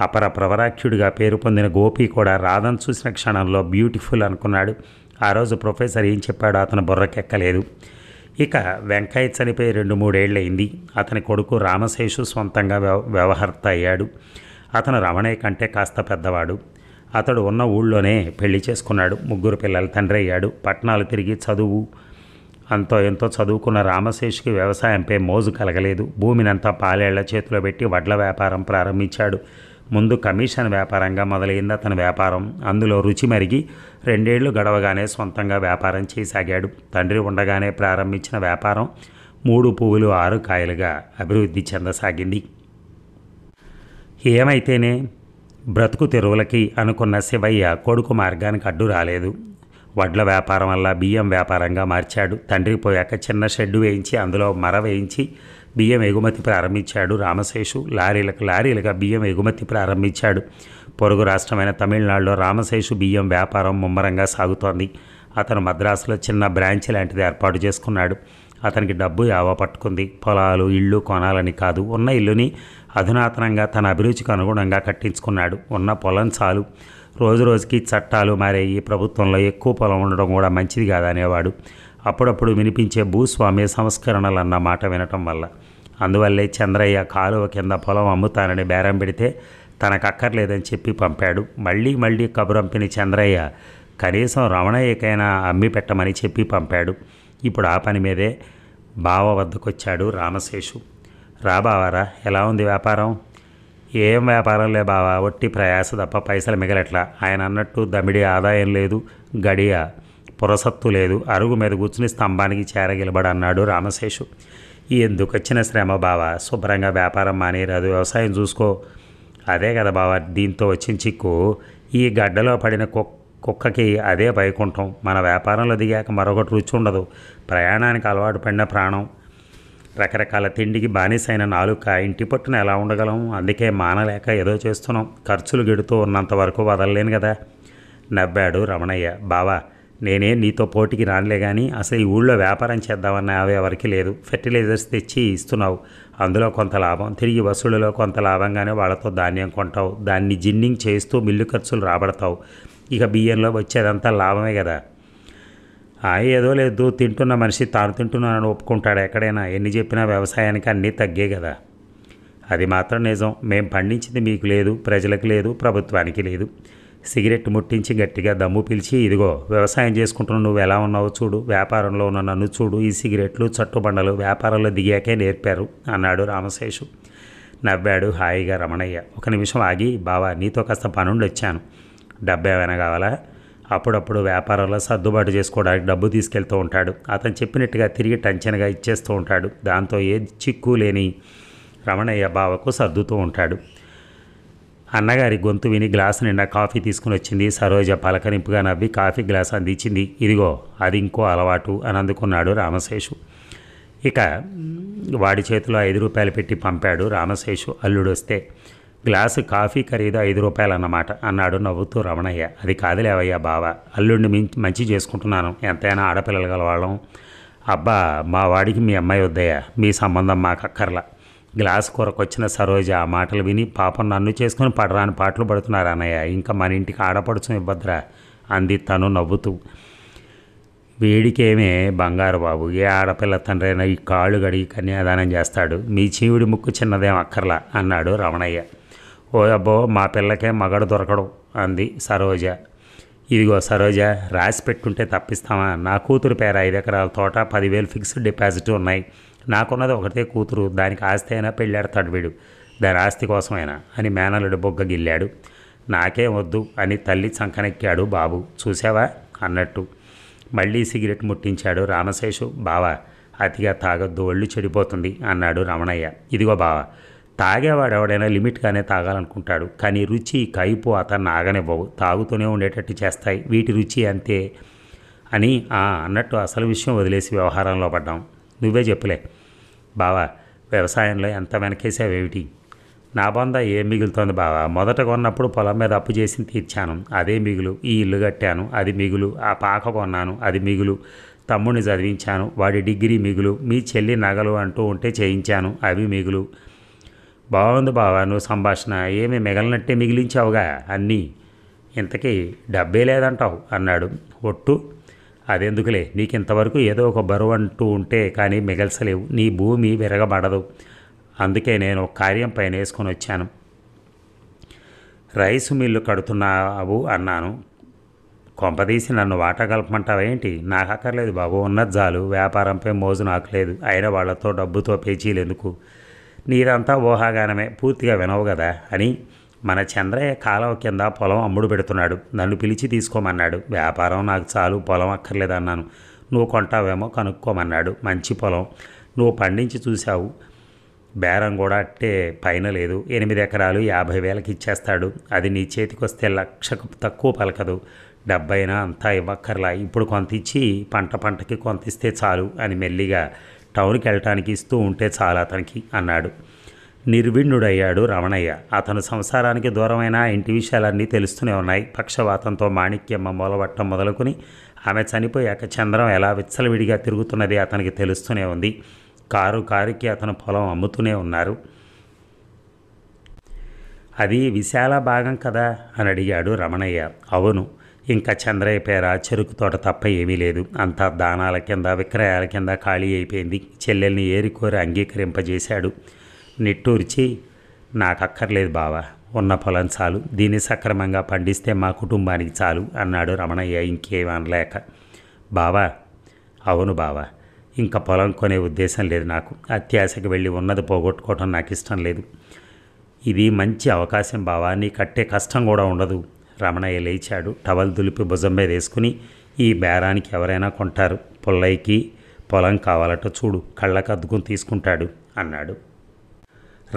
అపర ప్రవరాఖ్యుడిగా పేరు పొందిన గోపి కూడా రాధను చూసిన క్షణంలో బ్యూటిఫుల్ అనుకున్నాడు. ఆ రోజు ప్రొఫెసర్ ఏం చెప్పాడో అతను బుర్రకెక్కలేదు. ఇక వెంకయ్య చనిపోయి 2-3 ఏళ్ళయింది. అతని కొడుకు రామశేషు సొంతంగా వ్యవహర్త అయ్యాడు. అతను రమణయ్య కంటే కాస్త పెద్దవాడు. అతడు ఉన్న ఊళ్ళోనే పెళ్లి చేసుకున్నాడు. 3 పిల్లల తండ్రి అయ్యాడు. పట్టణాలు తిరిగి చదువు అంతో ఎంతో చదువుకున్న రామశేషుకి వ్యవసాయంపై మోజు కలగలేదు. భూమినంతా పాలేళ్ల చేతిలో పెట్టి వడ్ల వ్యాపారం ప్రారంభించాడు. ముందు కమిషన్ వ్యాపారంగా మొదలైంది అతని వ్యాపారం. అందులో రుచి మరిగి 2 ఏళ్లు గడవగానే సొంతంగా వ్యాపారం చేయసాగాడు. తండ్రి ఉండగానే ప్రారంభించిన వ్యాపారం 3 పువ్వులు 6 కాయలుగా అభివృద్ధి చెందసాగింది. ఏమైతేనే బ్రతుకు తెరువులకి అనుకున్న శివయ్య కొడుకు మార్గానికి అడ్డు రాలేదు. వడ్ల వ్యాపారం వల్ల బియ్యం వ్యాపారంగా మార్చాడు. తండ్రి పోయాక చిన్న షెడ్డు వేయించి అందులో మర వేయించి బియ్యం ఎగుమతి ప్రారంభించాడు రామశేషు. లారీలుగా బియ్యం ఎగుమతి ప్రారంభించాడు. పొరుగు రాష్ట్రమైన తమిళనాడులో రామశేషు బియ్యం వ్యాపారం ముమ్మరంగా సాగుతోంది. అతను మద్రాసులో చిన్న బ్రాంచ్ లాంటిది ఏర్పాటు చేసుకున్నాడు. అతనికి డబ్బు యావ పట్టుకుంది. పొలాలు, ఇళ్ళు కొనాలని కాదు, ఉన్న ఇల్లుని అధునాతనంగా తన అభిరుచికి అనుగుణంగా కట్టించుకున్నాడు. ఉన్న పొలం చాలు. రోజు రోజుకి చట్టాలు మారాయి. ప్రభుత్వంలో ఎక్కువ పొలం ఉండడం కూడా మంచిది కాదనేవాడు. అప్పుడప్పుడు వినిపించే భూస్వామ్య సంస్కరణలు అన్న మాట వినటం వల్ల. అందువల్లే చంద్రయ్య కాలువ కింద పొలం అమ్ముతానని బేరం పెడితే తనకు అక్కర్లేదని చెప్పి పంపాడు. మళ్ళీ కబురంపిన చంద్రయ్య కనీసం రమణయ్యకైనా అమ్మి పెట్టమని చెప్పి పంపాడు. ఇప్పుడు ఆ పని మీదే బావ వద్దకొచ్చాడు రామశేషు. రా బావారా, ఎలా ఉంది వ్యాపారం? ఏం వ్యాపారంలే బావా, ఒట్టి ప్రయాస తప్ప పైసలు మిగలట్లా. ఆయన అన్నట్టు దమిడి ఆదాయం లేదు, గడియ పురసత్తు లేదు. అరుగు మీద కూర్చుని స్తంభానికి చేరగిలబడన్నాడు రామశేషు. ఎందుకు వచ్చిన శ్రమ బావా, శుభ్రంగా వ్యాపారం మానేరాదు, వ్యవసాయం చూసుకో. అదే కదా బావా దీంతో వచ్చిన చిక్కు. ఈ గడ్డలో పడిన కుక్కకి అదే వైకుంఠం. మన వ్యాపారంలో దిగాక మరొకటి రుచి ఉండదు. ప్రయాణానికి అలవాటు పడిన ప్రాణం, రకరకాల తిండికి బానిసైన నాలుక, ఇంటి పట్టున ఎలా ఉండగలం? అందుకే మానలేక ఏదో చేస్తున్నాం. ఖర్చులు గెడుతూ ఉన్నంత వరకు వదలలేను కదా. నవ్వాడు రమణయ్య. బావా, నేనే నీతో పోటీకి రానులే కానీ అసలు ఈ ఊళ్ళో వ్యాపారం చేద్దామన్న అవి ఎవరికి లేదు. ఫెర్టిలైజర్స్ తెచ్చి ఇస్తున్నావు, అందులో కొంత లాభం, తిరిగి వసూలులో కొంత లాభంగానే వాళ్ళతో ధాన్యం కొంటావు, దాన్ని జిన్నింగ్ చేస్తూ మిల్లు ఖర్చులు రాబడతావు. ఇక బియ్యంలో వచ్చేదంతా లాభమే కదా. ఏదో లేదు, తింటున్న మనిషి తాను తింటున్నానని ఒప్పుకుంటాడు ఎక్కడైనా. ఎన్ని చెప్పినా వ్యవసాయానికి అన్నీ తగ్గే కదా. అది మాత్రం నిజం. మేం పండించింది మీకు లేదు, ప్రజలకు లేదు, ప్రభుత్వానికి లేదు. సిగరెట్ ముట్టించి గట్టిగా దమ్ము పిలిచి, ఇదిగో వ్యవసాయం చేసుకుంటున్న నువ్వు ఎలా ఉన్నావో చూడు, వ్యాపారంలో ఉన్న నన్ను చూడు, ఈ సిగరెట్లు చట్టుబండలు వ్యాపారంలో దిగాకే నేర్పారు అన్నాడు రామశేషు. నవ్వాడు హాయిగా రమణయ్య. ఒక నిమిషం ఆగి, బావా నీతో కాస్త పనుండి వచ్చాను. డబ్బు ఏమైనా కావాలా? అప్పుడప్పుడు వ్యాపారంలో సర్దుబాటు చేసుకోవడానికి డబ్బు తీసుకెళ్తూ ఉంటాడు. అతను చెప్పినట్టుగా తిరిగి టెన్షన్గా ఇచ్చేస్తూ ఉంటాడు. దాంతో ఏ చిక్కు లేని రమణయ్య బావకు సర్దుతూ ఉంటాడు. అన్నగారి గొంతు విని గ్లాసు నిండా కాఫీ తీసుకుని వచ్చింది సరోజ. పలకరింపుగా నవ్వి కాఫీ గ్లాస్ అందించింది. ఇదిగో అది ఇంకో అలవాటు అని అందుకున్నాడు రామశేషు. ఇక వాడి చేతిలో 5 రూపాయలు పెట్టి పంపాడు రామశేషు. అల్లుడు వస్తే, గ్లాసు కాఫీ ఖరీదు 5 రూపాయలు అన్నమాట అన్నాడు నవ్వుతూ రమణయ్య. అది కాదులేవయ్యా బావ, అల్లుడిని మంచి చేసుకుంటున్నాను, ఎంతైనా ఆడపిల్లలు గలవాళ్ళం. అబ్బా, మా వాడికి మీ అమ్మాయి వద్దయ్యా, మీ సంబంధం మాకు అక్కర్లా. గ్లాస్ కొరకొచ్చిన సరోజ ఆ మాటలు విని పాపం నన్ను చేసుకుని పడరాని పాటలు పడుతున్నారు అన్నయ్య, ఇంకా మన ఇంటికి ఆడపడుచు ఇవ్వద్దురా అంది తను నవ్వుతూ. వేడికేమే బంగారు బాబు, ఏ ఆడపిల్ల తండ్రైనా ఈ కాళ్ళు గడిగి కన్యాదానం చేస్తాడు, మీ చీవుడి ముక్కు చిన్నదేం అక్కర్లా అన్నాడు రమణయ్య. ఓ అబ్బో, మా పిల్లకే మగడు దొరకడు అంది సరోజ. ఇదిగో సరోజ, రాసి పెట్టుంటే తప్పిస్తామా, నా కూతురు పేర 5 ఎకరాల తోట 10,000 ఫిక్స్డ్ డిపాజిట్ ఉన్నాయి, నాకున్నది ఒకటే కూతురు, దానికి ఆస్తి అయినా పెళ్ళాడతాడు వీడు, దాని ఆస్తి కోసమైనా అని మేనలుడు బొగ్గ గిల్లాడు. నాకేం వద్దు అని తల్లి చంకనెక్కాడు బాబు. చూసావా అన్నట్టు మళ్ళీ సిగరెట్ ముట్టించాడు రామశేషు. బావా, అతిగా తాగొద్దు, ఒళ్ళు చెడిపోతుంది అన్నాడు రమణయ్య. ఇదిగో బావా, తాగేవాడు ఎవడైనా లిమిట్గానే తాగాలనుకుంటాడు, కానీ రుచి కైపు అతన్ని ఆగనివ్వవు, తాగుతూనే ఉండేటట్టు చేస్తాయి, వీటి రుచి అంతే అని అన్నట్టు అసలు విషయం వదిలేసి వ్యవహారంలో పడ్డాం. నువ్వే చెప్పులే బావా, వ్యవసాయంలో ఎంత వెనకేసావేమిటి? నా బొంద ఏం మిగులుతోంది బావా, మొదట కొన్నప్పుడు పొలం మీద అప్పు చేసి తీర్చాను, అదే మిగులు, ఈ ఇల్లు కట్టాను, అది మిగులు, ఆ పాక కొన్నాను, అది మిగులు, తమ్ముడిని చదివించాను, వాడి డిగ్రీ మిగులు, మీ చెల్లి నగలు అంటూ ఉంటే చేయించాను, అవి మిగులు. బాగుంది బావా నువ్వు సంభాషణ, ఏమి మిగలనట్టే మిగిలించావుగా అన్నీ, ఇంతకీ డబ్బే లేదంటావు అన్నాడు. ఒట్టు, అదెందుకులే, నీకు ఇంతవరకు ఏదో ఒక బరువు అంటూ ఉంటే కానీ మిగల్చలేవు, నీ భూమి విరగబడదు, అందుకే నేను కార్యం పైన వేసుకొని వచ్చాను. రైసు మిల్లు కడుతున్నావు అన్నాను. కొంపదీసి నన్ను వాటా కలపమంటావేంటి? నాకు అక్కర్లేదు బాబు, ఉన్నది చాలు, వ్యాపారంపై మోజు నాకు లేదు, అయిన వాళ్లతో డబ్బుతో పేచీలు ఎందుకు, నీదంతా ఊహాగానమే, పూర్తిగా వినవు కదా అని మన చంద్రయ్య కాలువ కింద పొలం అమ్ముడు పెడుతున్నాడు, నన్ను పిలిచి తీసుకోమన్నాడు. వ్యాపారం నాకు చాలు, పొలం అక్కర్లేదన్నాను. నువ్వు కొంటావేమో కనుక్కోమన్నాడు. మంచి పొలం, నువ్వు పండించి చూశావు, బేరం కూడా అట్టే పైన లేదు, 8 ఎకరాలు 50,000కి ఇచ్చేస్తాడు, అది నీ చేతికి వస్తే 1,00,000కు తక్కువ పలకదు, 70 అంతా ఇవ్వక్కర్లా, ఇప్పుడు కొంత ఇచ్చి పంటకి కొంత ఇస్తే చాలు అని మెల్లిగా టౌన్కి వెళ్ళటానికి ఇస్తూ ఉంటే చాలు అతనికి అన్నాడు. నిర్విణ్ణుడయ్యాడు రమణయ్య. అతను సంసారానికి దూరమైన ఇంటి విషయాలన్నీ తెలుస్తూనే ఉన్నాయి. పక్షవాతంతో మాణిక్యమ్మ మూలవట్టం మొదలుకొని ఆమె చనిపోయాక చంద్రం ఎలా విచ్చలవిడిగా తిరుగుతున్నది అతనికి తెలుస్తూనే ఉంది. కారుకి అతను పొలం అమ్ముతూనే ఉన్నారు. అది విశాల భాగం కదా అని అడిగాడు రమణయ్య. అవును, ఇంకా చంద్రయ్య పేర చెరుకు తోట తప్ప ఏమీ లేదు, అంతా దానాల కింద విక్రయాల కింద ఖాళీ అయిపోయింది. చెల్లెల్ని ఏరికోరి అంగీకరింపజేశాడు. నిట్టూర్చి, నాకు అక్కర్లేదు బావా, ఉన్న పొలం చాలు, దీన్ని సక్రమంగా పండిస్తే మా కుటుంబానికి చాలు అన్నాడు రమణయ్య ఇంకేమనలేక. బావా, అవును బావా, ఇంకా పొలం కొనే ఉద్దేశం లేదు నాకు, అత్యాశకి వెళ్ళి ఉన్నది పోగొట్టుకోవటం నాకు ఇష్టం లేదు, ఇది మంచి అవకాశం బావా, నీ కట్టే కష్టం కూడా ఉండదు. రమణయ్య లేచాడు. టవల్ దులిపి భుజం మీద వేసుకుని, ఈ బేరానికి ఎవరైనా కొంటారు, పుల్లయ్యకి పొలం కావాలట చూడు, కళ్ళకు అద్దుకుని తీసుకుంటాడు అన్నాడు.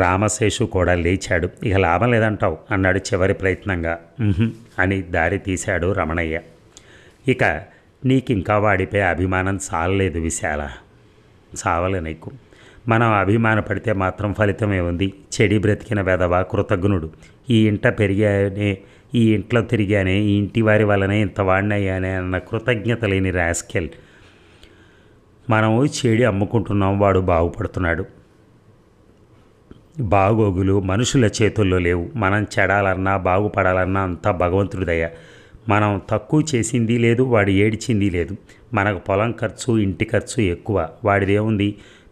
రామశేషు కూడా లేచాడు. ఇక లాభం లేదంటావు అన్నాడు చివరి ప్రయత్నంగా. అని దారి తీశాడు రమణయ్య. ఇక నీకింకా వాడిపై అభిమానం చాలలేదు విశాల, చావలే నీకు. మనం అభిమానపడితే మాత్రం ఫలితమే ఉంది. చెడి బ్రతికిన వెధవ కృతజ్ఞుడు. ఈ ఇంట్లో తిరిగానే, ఈ ఇంటి వారి వల్లనే ఇంత వాడినయ్యానే అన్న కృతజ్ఞత లేని రాస్కెల్. మనము చెడి అమ్ముకుంటున్నాం, వాడు బాగుపడుతున్నాడు. బాగోగులు మనుషుల చేతుల్లో లేవు. మనం చెడాలన్నా బాగుపడాలన్నా అంతా భగవంతుడిదయ్య. మనం తక్కువ చేసింది లేదు, వాడు ఏడిచింది లేదు. మనకు పొలం ఖర్చు, ఇంటి ఖర్చు ఎక్కువ. వాడిదేముంది,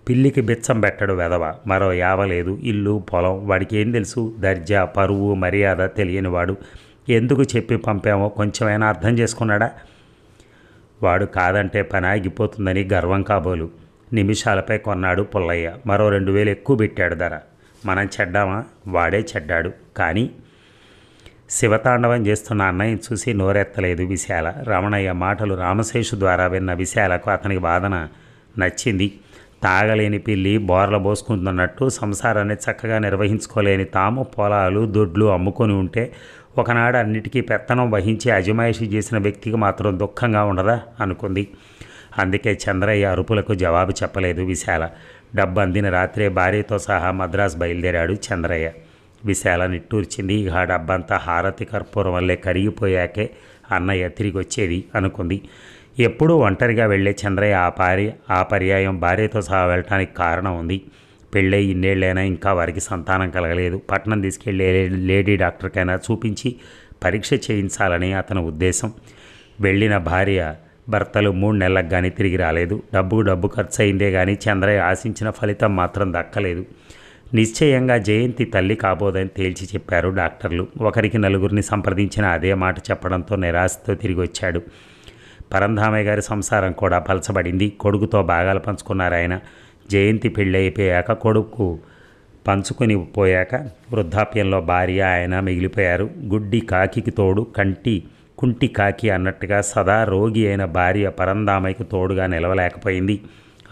పిల్లికి బిచ్చం పెట్టడు వెధవ. మరో యావలేదు, ఇల్లు పొలం. వాడికి ఏం తెలుసు? దర్జా, పరువు, మర్యాద తెలియనివాడు. ఎందుకు చెప్పి పంపామో కొంచెమైనా అర్థం చేసుకున్నాడా? వాడు కాదంటే పని ఆగిపోతుందని గర్వం కాబోలు. నిమిషాలపై కొన్నాడు పుల్లయ్య. మరో 2,000 ఎక్కువ పెట్టాడు ధర. మనం చెడ్డామా? వాడే చెడ్డాడు. కానీ శివతాండవం చేస్తున్న అన్నయ్యని చూసి నోరెత్తలేదు విశాల. రమణయ్య మాటలు రామశేషు ద్వారా విన్న విశాలకు అతనికి వాదన నచ్చింది. తాగలేని పిల్లి బోర్ల పోసుకుంటున్నట్టు సంసారాన్ని చక్కగా నిర్వహించుకోలేని తాము పొలాలు, దొడ్లు అమ్ముకొని ఉంటే ఒకనాడు అన్నిటికీ పెత్తనం వహించి అజమాయిషీ చేసిన వ్యక్తికి మాత్రం దుఃఖంగా ఉండదా అనుకుంది. అందుకే చంద్రయ్య అరుపులకు జవాబు చెప్పలేదు విశాల. డబ్బు అందిన రాత్రే భార్యతో సహా మద్రాసు బయలుదేరాడు చంద్రయ్య. విశాల నిట్టూర్చింది. ఇక డబ్బంతా హారతి కర్పూరం వల్లే కరిగిపోయాకే అన్నయ్య తిరిగి వచ్చేది అనుకుంది. ఎప్పుడూ ఒంటరిగా వెళ్లే చంద్రయ్య ఆ పర్యాయం భార్యతో సహా వెళ్ళటానికి కారణం ఉంది. పెళ్ళై ఇన్నేళ్ళైనా ఇంకా వారికి సంతానం కలగలేదు. పట్నం తీసుకెళ్లే లేడీ డాక్టర్కైనా చూపించి పరీక్ష చేయించాలని అతని ఉద్దేశం. వెళ్ళిన భార్య భర్తలు 3 నెలలకు కానీ తిరిగి రాలేదు. డబ్బు ఖర్చు అయిందే కానీ చంద్రయ్య ఆశించిన ఫలితం మాత్రం దక్కలేదు. నిశ్చయంగా జయంతి తల్లి కాబోదని తేల్చి చెప్పారు డాక్టర్లు. ఒకరికి నలుగురిని సంప్రదించిన అదే మాట చెప్పడంతో నిరాశతో తిరిగి వచ్చాడు. పరంధామయ్య గారి సంసారం కూడా పలచబడింది. కొడుకుతో భాగాలు పంచుకున్నారు ఆయన. జయంతి పెళ్ళి అయిపోయాక కొడుకు పంచుకొని పోయాక వృద్ధాప్యంలో భార్య ఆయన మిగిలిపోయారు. గుడ్డి కాకికి తోడు కుంటి కాకి అన్నట్టుగా సదా రోగి అయిన భార్య పరంధామయ్యకు తోడుగా నిలవలేకపోయింది.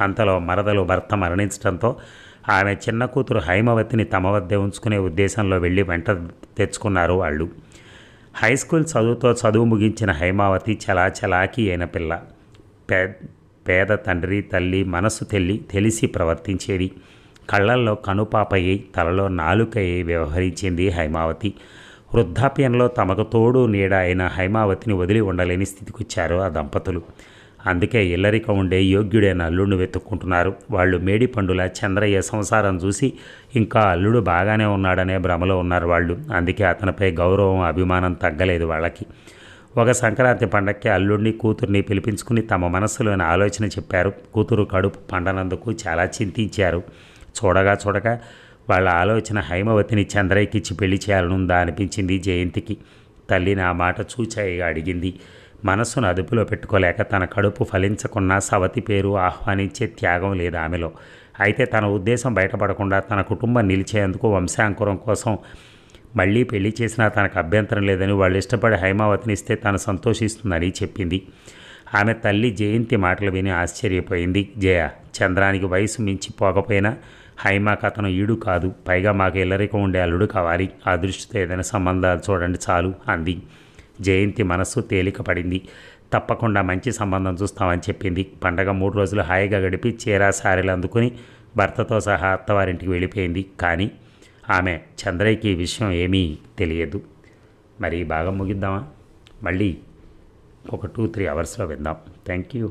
అంతలో మరదలు భర్త మరణించడంతో ఆమె చిన్న కూతురు హైమవతిని తమ వద్దే ఉంచుకునే ఉద్దేశంలో వెళ్ళి వెంట తెచ్చుకున్నారు వాళ్ళు. హై స్కూల్ చదువు ముగించిన హైమావతి చలాకీ అయిన పిల్ల. పేద తండ్రి తల్లి మనసు తెలిసి ప్రవర్తించేది. కళ్ళల్లో కనుపాపయ్యి తలలో నాలుకయ్యి వ్యవహరించింది హైమావతి. వృద్ధాప్యంలో తమకు తోడు నీడ అయిన హైమావతిని వదిలి ఉండలేని స్థితికొచ్చారు ఆ దంపతులు. అందుకే ఇల్లరిక ఉండే యోగ్యుడైన అల్లుడిని వెతుక్కుంటున్నారు వాళ్ళు. మేడిపండుల చంద్రయ్య సంసారం చూసి ఇంకా అల్లుడు బాగానే ఉన్నాడనే భ్రమలో ఉన్నారు వాళ్ళు. అందుకే అతనిపై గౌరవం అభిమానం తగ్గలేదు వాళ్ళకి. ఒక సంక్రాంతి పండక్కి అల్లుడిని కూతుర్ని పిలిపించుకుని తమ మనస్సులోని ఆలోచన చెప్పారు. కూతురు కడుపు పండనందుకు చాలా చింతించారు. చూడగా వాళ్ళ ఆలోచన హైమవతిని చంద్రయ్యకిచ్చి పెళ్లి చేయాలనుందా అనిపించింది జయంతికి. తల్లిని ఆ మాట చూచాయిగా అడిగింది. మనస్సును అదుపులో పెట్టుకోలేక తన కడుపు ఫలించకున్నా సవతి పేరు ఆహ్వానించే త్యాగం లేదు ఆమెలో. అయితే తన ఉద్దేశం బయటపడకుండా తన కుటుంబం నిలిచేందుకు వంశాంకురం కోసం మళ్ళీ పెళ్లి చేసినా తనకు అభ్యంతరం లేదని వాళ్ళు ఇష్టపడి హైమావతిని ఇస్తే తను సంతోషిస్తుందని చెప్పింది. ఆమె తల్లి జయంతి మాటలు విని ఆశ్చర్యపోయింది. జయ, చంద్రానికి వయసు మించి పోకపోయినా హైమాకు అతను ఈడు కాదు. పైగా మాకు ఇల్లరికం ఉండే అల్లుడు కావాలి. ఆ దృష్టితో ఏదైనా సంబంధాలు చూడండి చాలు అంది. జయంతి మనస్సు తేలిక పడింది. తప్పకుండా మంచి సంబంధం చూస్తామని చెప్పింది. పండగ 3 రోజులు హాయిగా గడిపి చీరా సారెలు అందుకుని భర్తతో సహా అత్తవారింటికి వెళ్ళిపోయింది. కానీ ఆమె చంద్రయ్యకి ఈ విషయం ఏమీ తెలియదు. మరి బాగా ముగిద్దామా? మళ్ళీ ఒక 2-3 అవర్స్లో విందాం. Thank you.